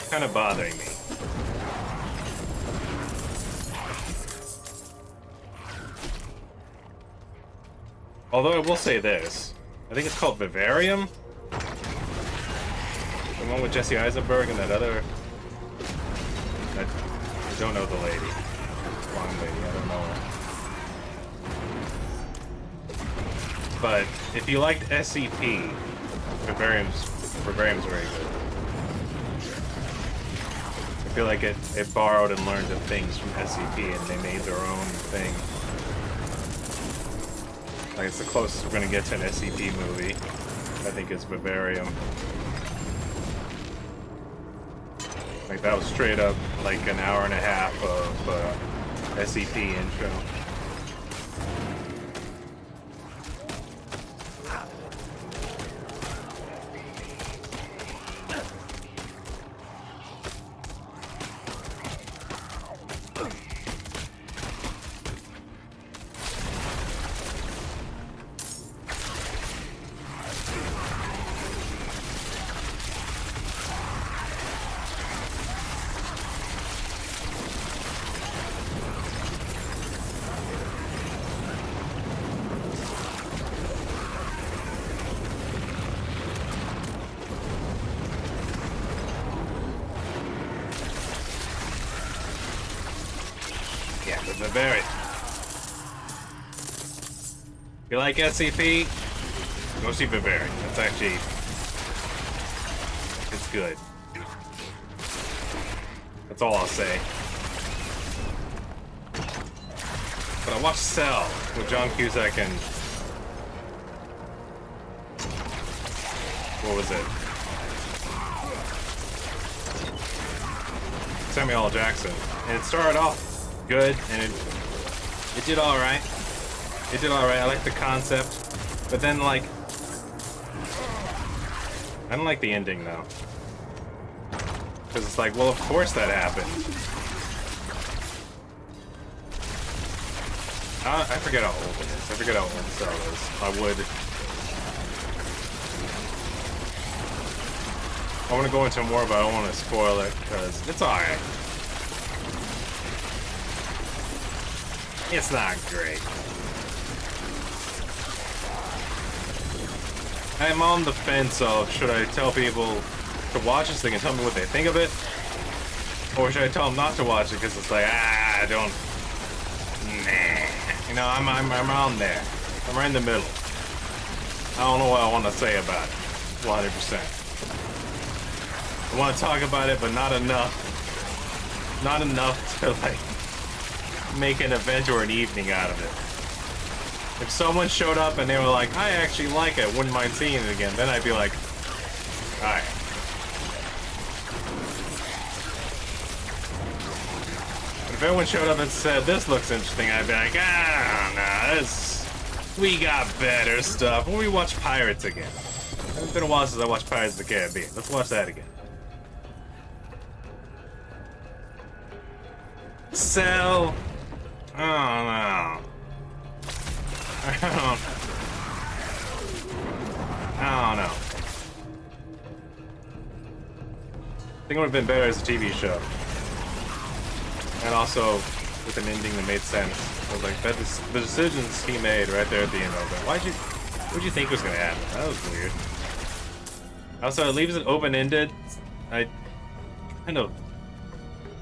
Kind of bothering me. Although I will say this, I think it's called Vivarium. The one with Jesse Eisenberg and that other... I don't know the lady. Blonde lady, I don't know her. But if you liked SCP, Vivarium's very good. I feel like it borrowed and learned of things from SCP and they made their own thing. Like, it's the closest we're gonna get to an SCP movie. I think it's Vivarium. Like, that was straight up like an hour and a half of SCP intro. Yeah, but Bavaria. If you like SCP, go see Bavaria. That's actually... it's good. That's all I'll say. But I watched Cell with John Cusack and... what was it? Samuel L. Jackson. And it started off good, and it did alright. It did alright. I like the concept. But then, like... I don't like the ending, though. Because it's like, well, of course that happened. I forget how old it is. I forget how old Cell is. I want to go into more, but I don't want to spoil it, because it's alright. It's not great. I'm on the fence of, should I tell people to watch this thing and tell me what they think of it? Or should I tell them not to watch it because it's like, don't... Nah. You know, I'm around there. I'm right in the middle. I don't know what I want to say about it. 100%. I want to talk about it, but not enough. Not enough to like make an event or an evening out of it. If someone showed up and they were like, I actually like it, wouldn't mind seeing it again, then I'd be like, alright. But if everyone showed up and said, this looks interesting, I'd be like, we got better stuff. When we watch Pirates again. It's been a while since I watched Pirates of the Caribbean. Let's watch that again. Sell. I don't know. I don't know. I think it would have been better as a TV show. And also with an ending that made sense. I was like, the decisions he made right there at the end, I was like, what'd you think was gonna happen? That was weird. Also, it leaves it open-ended. I kind of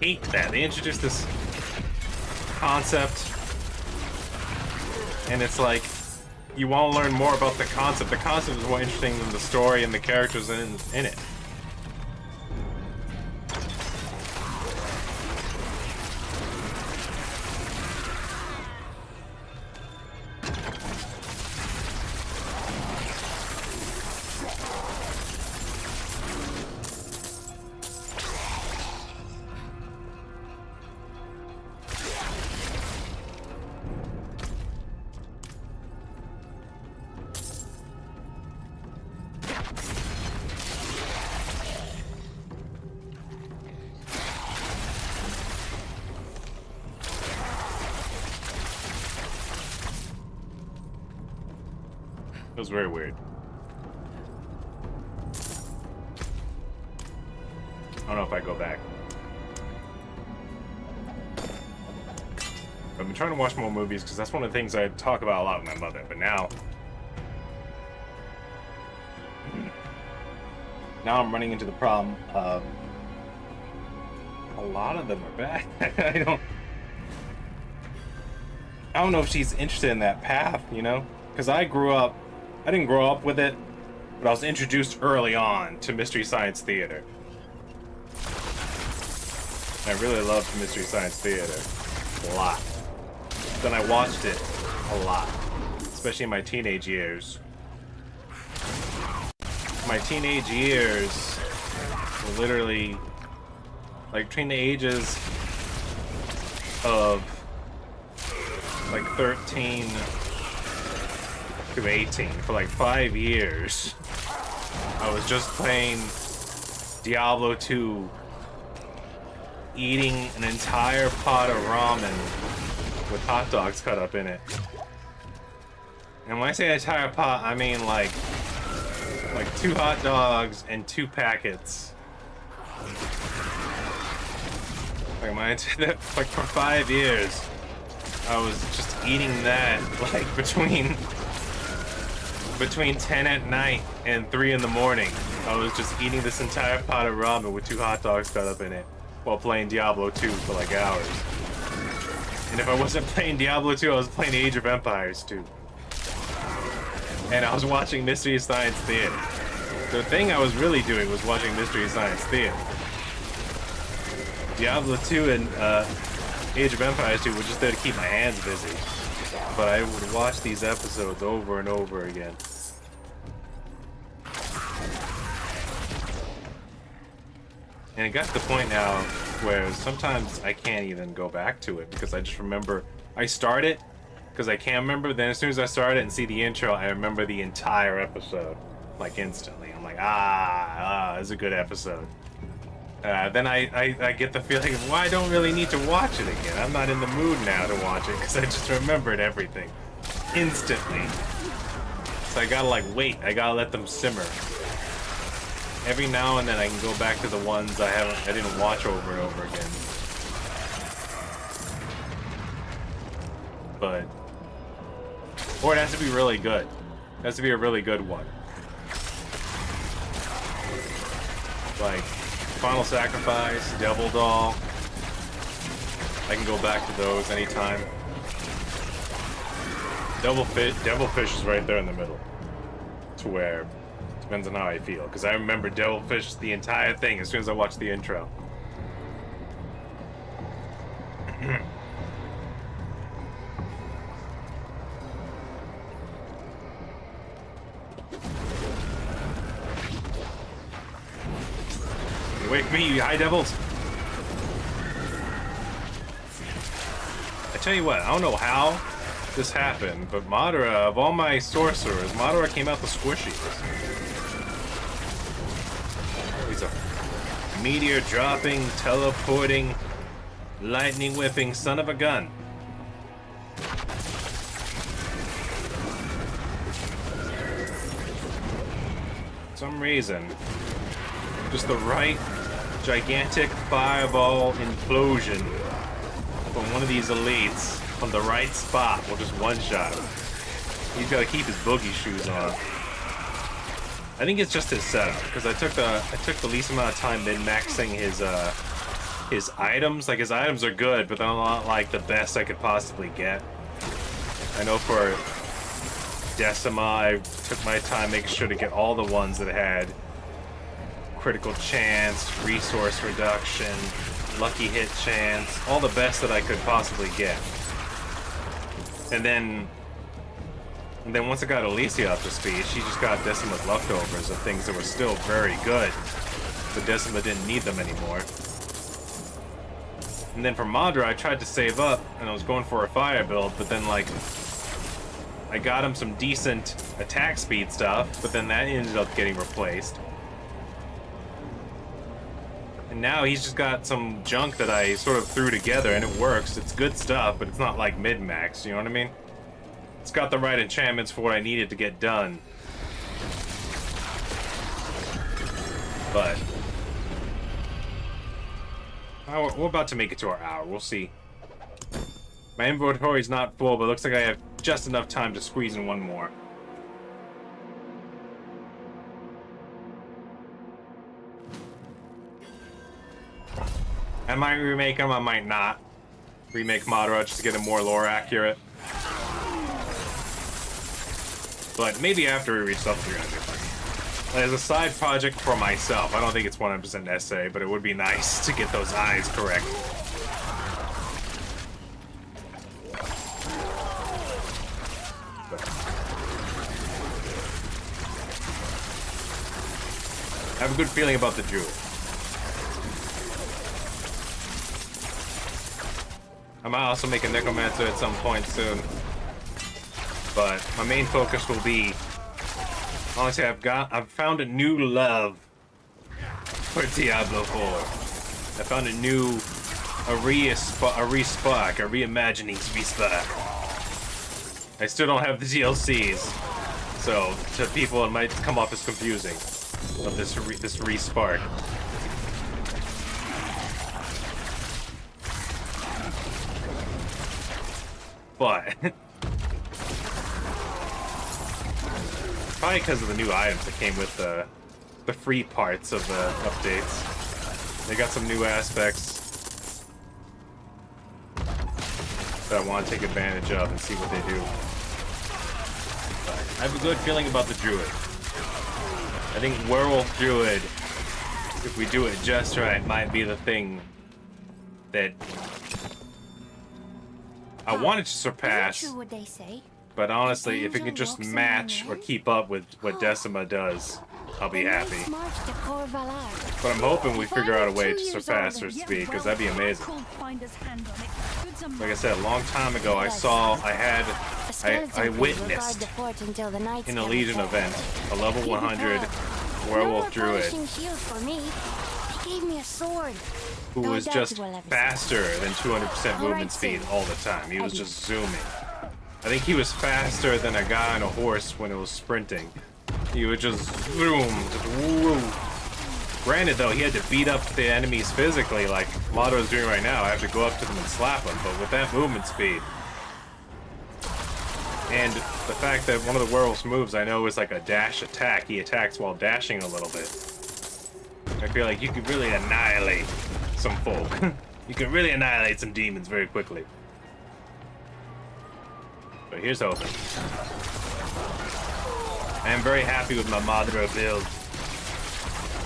hate that. They introduced this concept, and it's like, you want to learn more about the concept. The concept is more interesting than the story and the characters in it. It was very weird. I don't know if I go back. I've been trying to watch more movies because that's one of the things I talk about a lot with my mother, but now I'm running into the problem of a lot of them are bad. I don't know if she's interested in that path, you know? Because I didn't grow up with it, but I was introduced early on to Mystery Science Theater. I really loved Mystery Science Theater a lot. Then I watched it a lot, especially in my teenage years. My teenage years were literally like between the ages of like 13 to 18 for like 5 years. I was just playing Diablo 2, eating an entire pot of ramen with hot dogs cut up in it. And when I say entire pot, I mean like 2 hot dogs and 2 packets. Like for 5 years, I was just eating that like between 10 at night and 3 in the morning. I was just eating this entire pot of ramen with 2 hot dogs cut up in it while playing Diablo 2 for like hours. And if I wasn't playing Diablo 2, I was playing Age of Empires 2. And I was watching Mystery Science Theater. The thing I was really doing was watching Mystery Science Theater. Diablo 2 and Age of Empires 2 were just there to keep my hands busy. But I would watch these episodes over and over again. And it got to the point now where sometimes I can't even go back to it because I just remember I start it because I can't remember. Then as soon as I start it and see the intro, I remember the entire episode like instantly. I'm like, it's a good episode. Then I get the feeling of, well, I don't really need to watch it again. I'm not in the mood now to watch it because I just remembered everything instantly. So I gotta like wait. I gotta let them simmer. Every now and then I can go back to the ones I didn't watch over and over again. But or it has to be really good. It has to be a really good one. Like Final Sacrifice, Devil Doll. I can go back to those anytime. Devilfish is right there in the middle. To where, depends on how I feel. Because I remember Devilfish the entire thing as soon as I watched the intro. You wake me, you high devils! I tell you what, I don't know how this happened, but Madara, of all my sorcerers, Madara came out the squishiest. He's a meteor dropping, teleporting, lightning whipping son of a gun. For some reason, just the right gigantic fireball implosion from one of these elites on the right spot will just one-shot him. He's got to keep his boogie shoes on. I think it's just his setup, because I took the least amount of time min-maxing his items. Like, his items are good, but they're not like the best I could possibly get. I know for Decima, I took my time making sure to get all the ones that had critical chance, resource reduction, lucky hit chance, all the best that I could possibly get. And then once I got Alicia up to speed, she just got Decima's leftovers of things that were still very good, but Decima didn't need them anymore. And then for Madara, I tried to save up, and I was going for a fire build, but then, like, I got him some decent attack speed stuff, but then that ended up getting replaced. And now he's just got some junk that I sort of threw together, and it works. It's good stuff, but it's not like mid-max, you know what I mean? It's got the right enchantments for what I needed to get done. But we're about to make it to our hour. We'll see. My inventory's not full, but it looks like I have just enough time to squeeze in one more. I might remake him, I might not. Remake Madara just to get him more lore accurate. But maybe after we reach level 300. As a side project for myself, I don't think it's 100% essay, but it would be nice to get those eyes correct. I have a good feeling about the jewel. I might also make a Necromancer at some point soon. But my main focus will be, honestly, I've found a new love for Diablo 4. I found a re-spark, a reimagining spark. I still don't have the DLCs, so to people it might come off as confusing of this re-spark. But probably because of the new items that came with the free parts of the updates. They got some new aspects that I want to take advantage of and see what they do. But I have a good feeling about the Druid. I think Werewolf Druid, if we do it just right, might be the thing that I wanted to surpass. True what they say. But honestly, if it can just match or keep up with what Decima does, I'll be happy. But I'm hoping we figure out a way to surpass her speed, because that'd be amazing. Like I said, a long time ago, I witnessed in a Legion event a level 100 Werewolf Druid who was just faster than 200% movement speed all the time. He was just zooming. I think he was faster than a guy on a horse when it was sprinting. He would just zoom, just woo. Granted, though, he had to beat up the enemies physically, like Madara's doing right now. I have to go up to them and slap them, but with that movement speed, and the fact that one of the werewolf's moves I know is like a dash attack. He attacks while dashing a little bit. I feel like you could really annihilate some folk. You can really annihilate some demons very quickly. So here's hoping. I am very happy with my Madara build.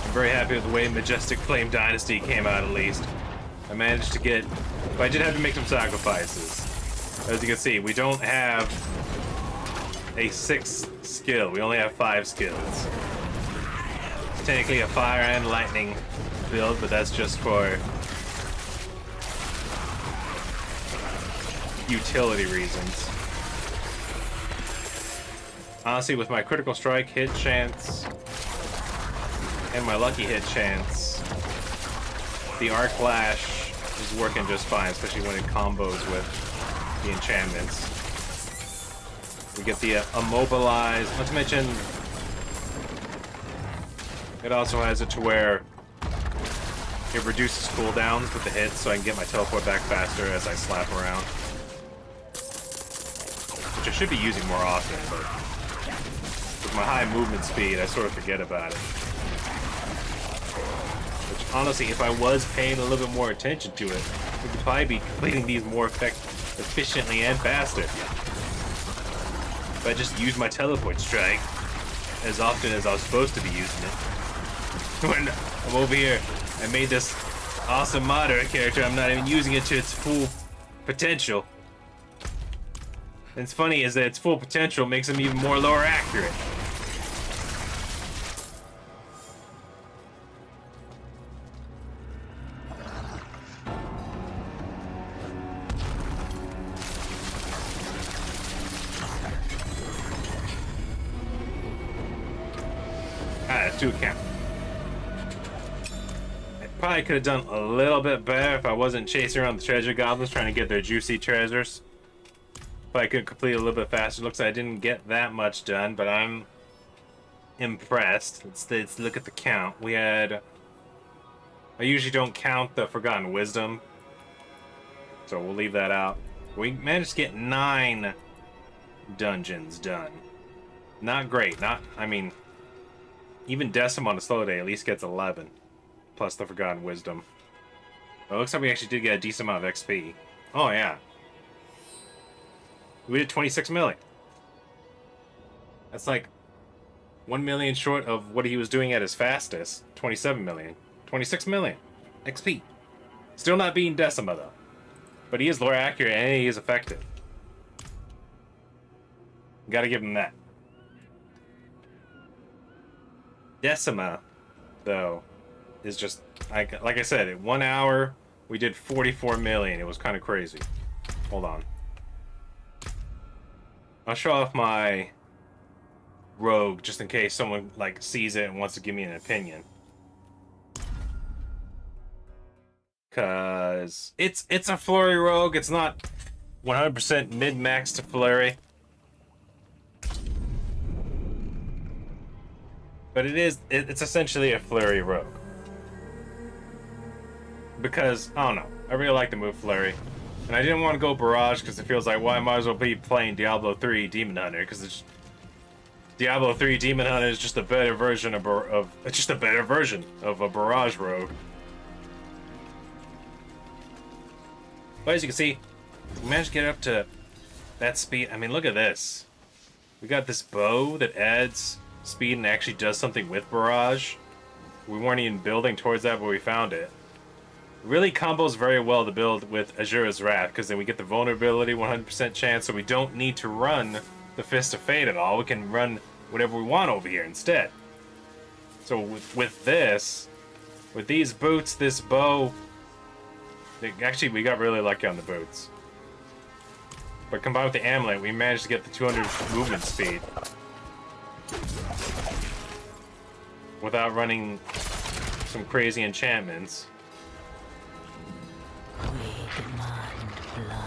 I'm very happy with the way Majestic Flame Dynasty came out, at least. I managed to get... But I did have to make some sacrifices. As you can see, we don't have a 6th skill. We only have 5 skills. It's technically a fire and lightning build, but that's just for utility reasons. Honestly, with my critical strike hit chance and my lucky hit chance, the Arc Flash is working just fine, especially when it combos with the enchantments. We get the immobilize, not to mention it also has it to where it reduces cooldowns with the hits, so I can get my teleport back faster as I slap around. Which I should be using more often, but with my high movement speed, I sort of forget about it. Which, honestly, if I was paying a little bit more attention to it, we could probably be completing these more efficiently and faster. If I just use my teleport strike as often as I was supposed to be using it. When I'm over here, I made this awesome Madara character, I'm not even using it to its full potential. And it's funny is that its full potential makes him even more lower accurate. That's 2 count. I probably could have done a little bit better if I wasn't chasing around the treasure goblins trying to get their juicy treasures. If I could complete a little bit faster. Looks like I didn't get that much done, but I'm impressed. Let's look at the count. We had... I usually don't count the Forgotten Wisdom, so we'll leave that out. We managed to get 9 dungeons done. Not great. I mean, even Decim on a slow day at least gets 11, plus the Forgotten Wisdom. It looks like we actually did get a decent amount of XP. Oh, yeah. We did 26 million. That's like 1 million short of what he was doing at his fastest. 27 million. 26 million XP. Still not beating Decima, though. But he is lore accurate and he is effective. Gotta give him that. Decima, though, is just... like I said, in 1 hour, we did 44 million. It was kind of crazy. Hold on. I'll show off my rogue just in case someone like sees it and wants to give me an opinion. Cause it's a flurry rogue. It's not 100% mid-max to flurry, but it's essentially a flurry rogue. Because I don't know, I really like the move flurry. And I didn't want to go Barrage because it feels like, well, I might as well be playing Diablo 3 Demon Hunter because it's Diablo 3 Demon Hunter is just a better version of a Barrage rogue. But as you can see, we managed to get up to that speed. I mean, look at this. We got this bow that adds speed and actually does something with Barrage. We weren't even building towards that, but we found it. Really combos very well to build with Azura's Wrath, because then we get the vulnerability 100% chance, so we don't need to run the Fist of Fate at all. We can run whatever we want over here instead. So with this, with these boots, this bow, actually we got really lucky on the boots. But combined with the amulet, we managed to get the 200 movement speed without running some crazy enchantments. We demand blood.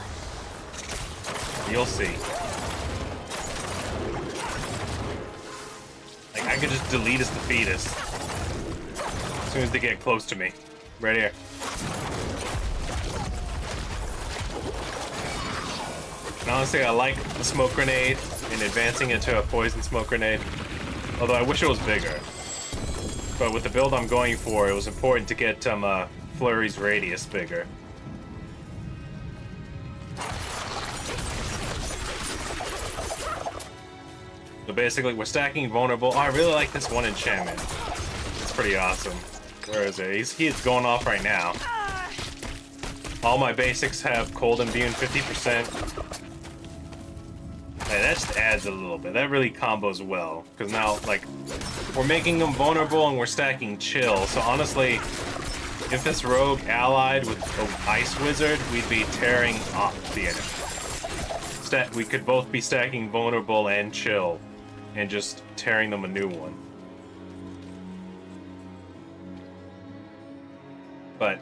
You'll see. Like, I could just delete as the fetus as soon as they get close to me. Right here. And honestly, I like the smoke grenade and advancing into a poison smoke grenade. Although I wish it was bigger. But with the build I'm going for, it was important to get Flurry's radius bigger. So basically, we're stacking vulnerable. Oh, I really like this one enchantment. It's pretty awesome. Where is it? He's going off right now. All my basics have cold immune 50%. Hey, that just adds a little bit. That really combos well. Because now, like, we're making them vulnerable and we're stacking chill. So honestly, if this rogue allied with an ice wizard, we'd be tearing off the enemy. We could both be stacking vulnerable and chill and just tearing them a new one. But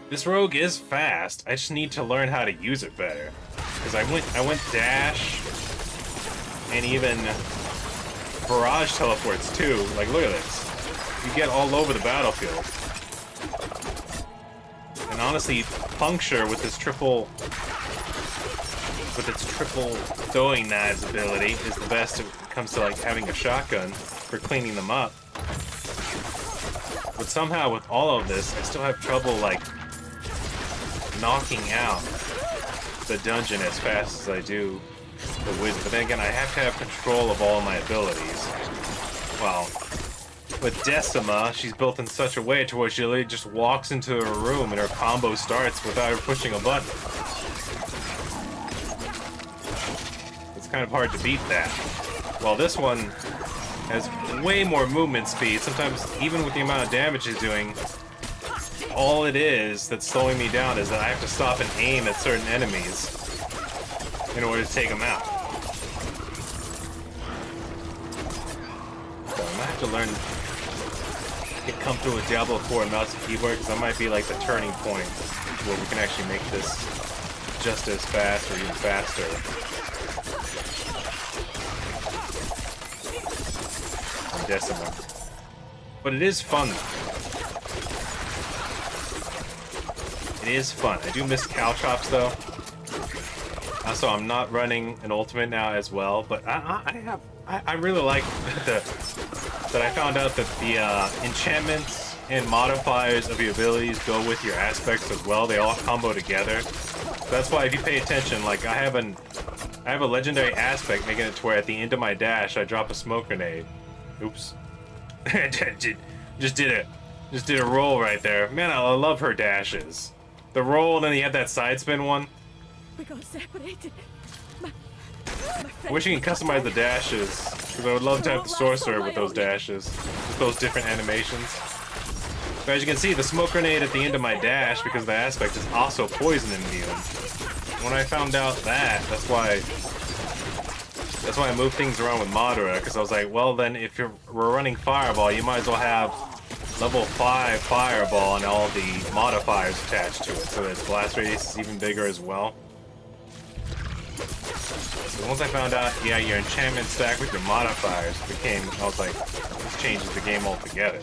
this rogue is fast. I just need to learn how to use it better. Because I went dash and even barrage teleports too. Like, look at this. You get all over the battlefield. And honestly, puncture with its triple throwing knives ability is the best when it comes to like having a shotgun for cleaning them up. But somehow with all of this, I still have trouble like knocking out the dungeon as fast as I do the wizard. But then again, I have to have control of all of my abilities. Well, with Decima, she's built in such a way to where she literally just walks into a room and her combo starts without her pushing a button. It's kind of hard to beat that. Well, this one has way more movement speed. Sometimes, even with the amount of damage she's doing, all it is that's slowing me down is that I have to stop and aim at certain enemies in order to take them out. So I might have to learn to come through with Diablo 4 mouse and keyboard, because that might be like the turning point where we can actually make this just as fast or even faster. On Decima. But it is fun. It is fun. I do miss Caltrops though. Also, I'm not running an ultimate now as well, but I really like that I found out that the enchantments and modifiers of your abilities go with your aspects as well. They all combo together. So that's why if you pay attention, like I have a legendary aspect making it to where at the end of my dash I drop a smoke grenade. Oops. just did a roll right there. Man, I love her dashes. The roll, and then you have that side spin one. We got separated. I wish you can customize the dashes, because I would love to have the sorcerer with those dashes, with those different animations. But as you can see, the smoke grenade at the end of my dash, because of the aspect, is also poison immune. When I found out that, that's why I moved things around with Madara, because I was like, well then, if we're running Fireball, you might as well have level 5 Fireball and all the modifiers attached to it, so that its blast radius is even bigger as well. So once I found out, yeah, your enchantment stack with your modifiers I was like, this changes the game altogether.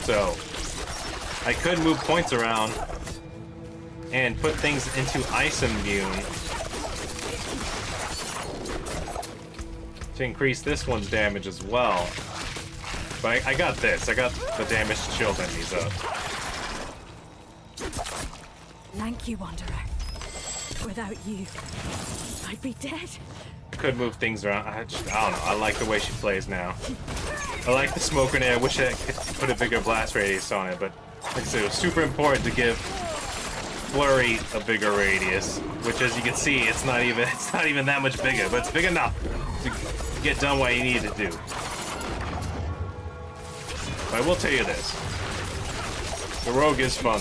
So, I could move points around and put things into ice immune to increase this one's damage as well. But I got this. I got the damage to chill enemies up. Thank you, Wanderer. Without you, I'd be dead. Could move things around. I don't know. I like the way she plays now. I like the smoke grenade. I wish I could put a bigger blast radius on it, but like I said, it was super important to give Flurry a bigger radius, which, as you can see, it's not even that much bigger, but it's big enough to get done what you need to do. But I will tell you this: the rogue is fun.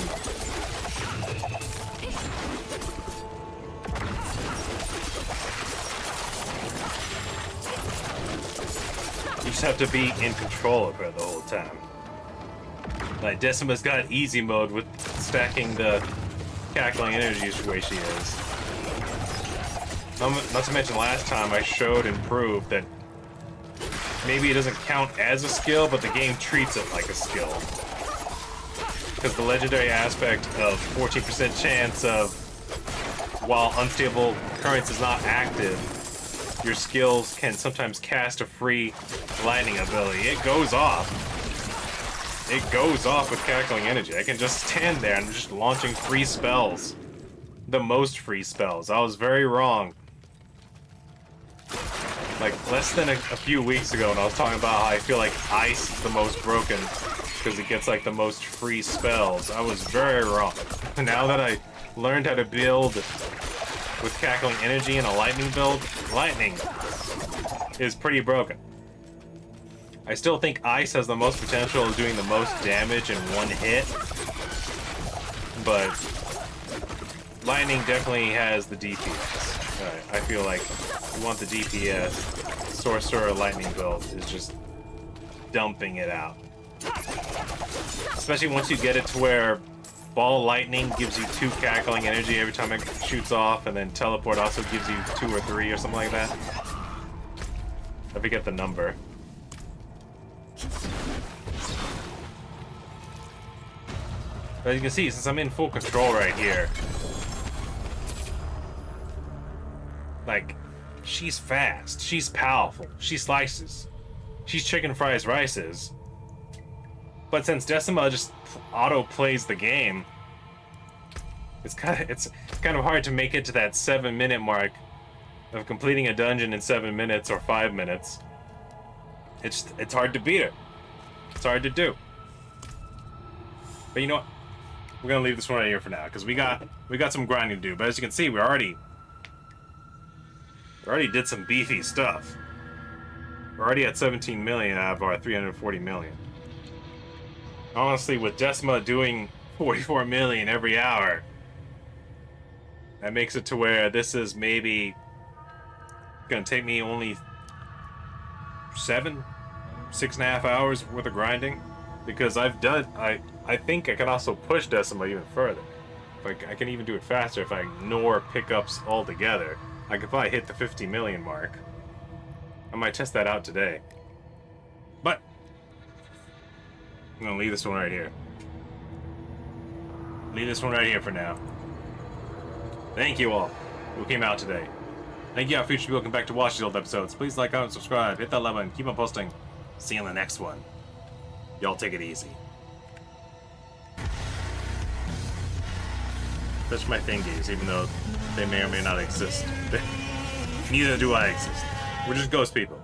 You just have to be in control of her the whole time. Like, Decima's got easy mode with stacking the cackling energies the way she is. Not to mention last time I showed and proved that maybe it doesn't count as a skill, but the game treats it like a skill. Because the legendary aspect of 14% chance of, while unstable currents is not active, your skills can sometimes cast a free lightning ability. It goes off. it goes off with cackling energy. I can just stand there and just launching free spells. The most free spells. I was very wrong. Like, less than a few weeks ago when I was talking about how I feel like Ice is the most broken because it gets, like, the most free spells. I was very wrong. Now that I learned how to build with cackling energy in a lightning build, lightning is pretty broken. I still think Ice has the most potential of doing the most damage in one hit, but lightning definitely has the DPS. I feel like you want the DPS, Sorcerer Lightning build is just dumping it out. Especially once you get it to where Ball of Lightning gives you 2 cackling energy every time it shoots off, and then Teleport also gives you 2 or 3 or something like that. I forget the number. But as you can see, since I'm in full control right here, like, she's fast, she's powerful, she slices, she's chicken fries rices. But since Decima just auto plays the game, it's kind of hard to make it to that 7-minute mark of completing a dungeon in 7 minutes or 5 minutes. It's hard to beat her. It's hard to do. But you know what? We're gonna leave this one right here for now because we got some grinding to do. But as you can see, we already did some beefy stuff. We're already at 17 million out of our 340 million. Honestly, with Decima doing 44 million every hour, that makes it to where this is maybe gonna take me only 6.5 hours worth of grinding, because I think I can also push Decima even further. Like, I can even do it faster if I ignore pickups altogether. I could probably hit the 50 million mark. I might test that out today. But I'm gonna leave this one right here. Leave this one right here for now. Thank you all who came out today. Thank you, our future people, come back to watch these old episodes. Please like, comment, subscribe, hit that like button, keep on posting. See you in the next one. Y'all take it easy. Touch my fingies, even though they may or may not exist. Neither do I exist. We're just ghost people.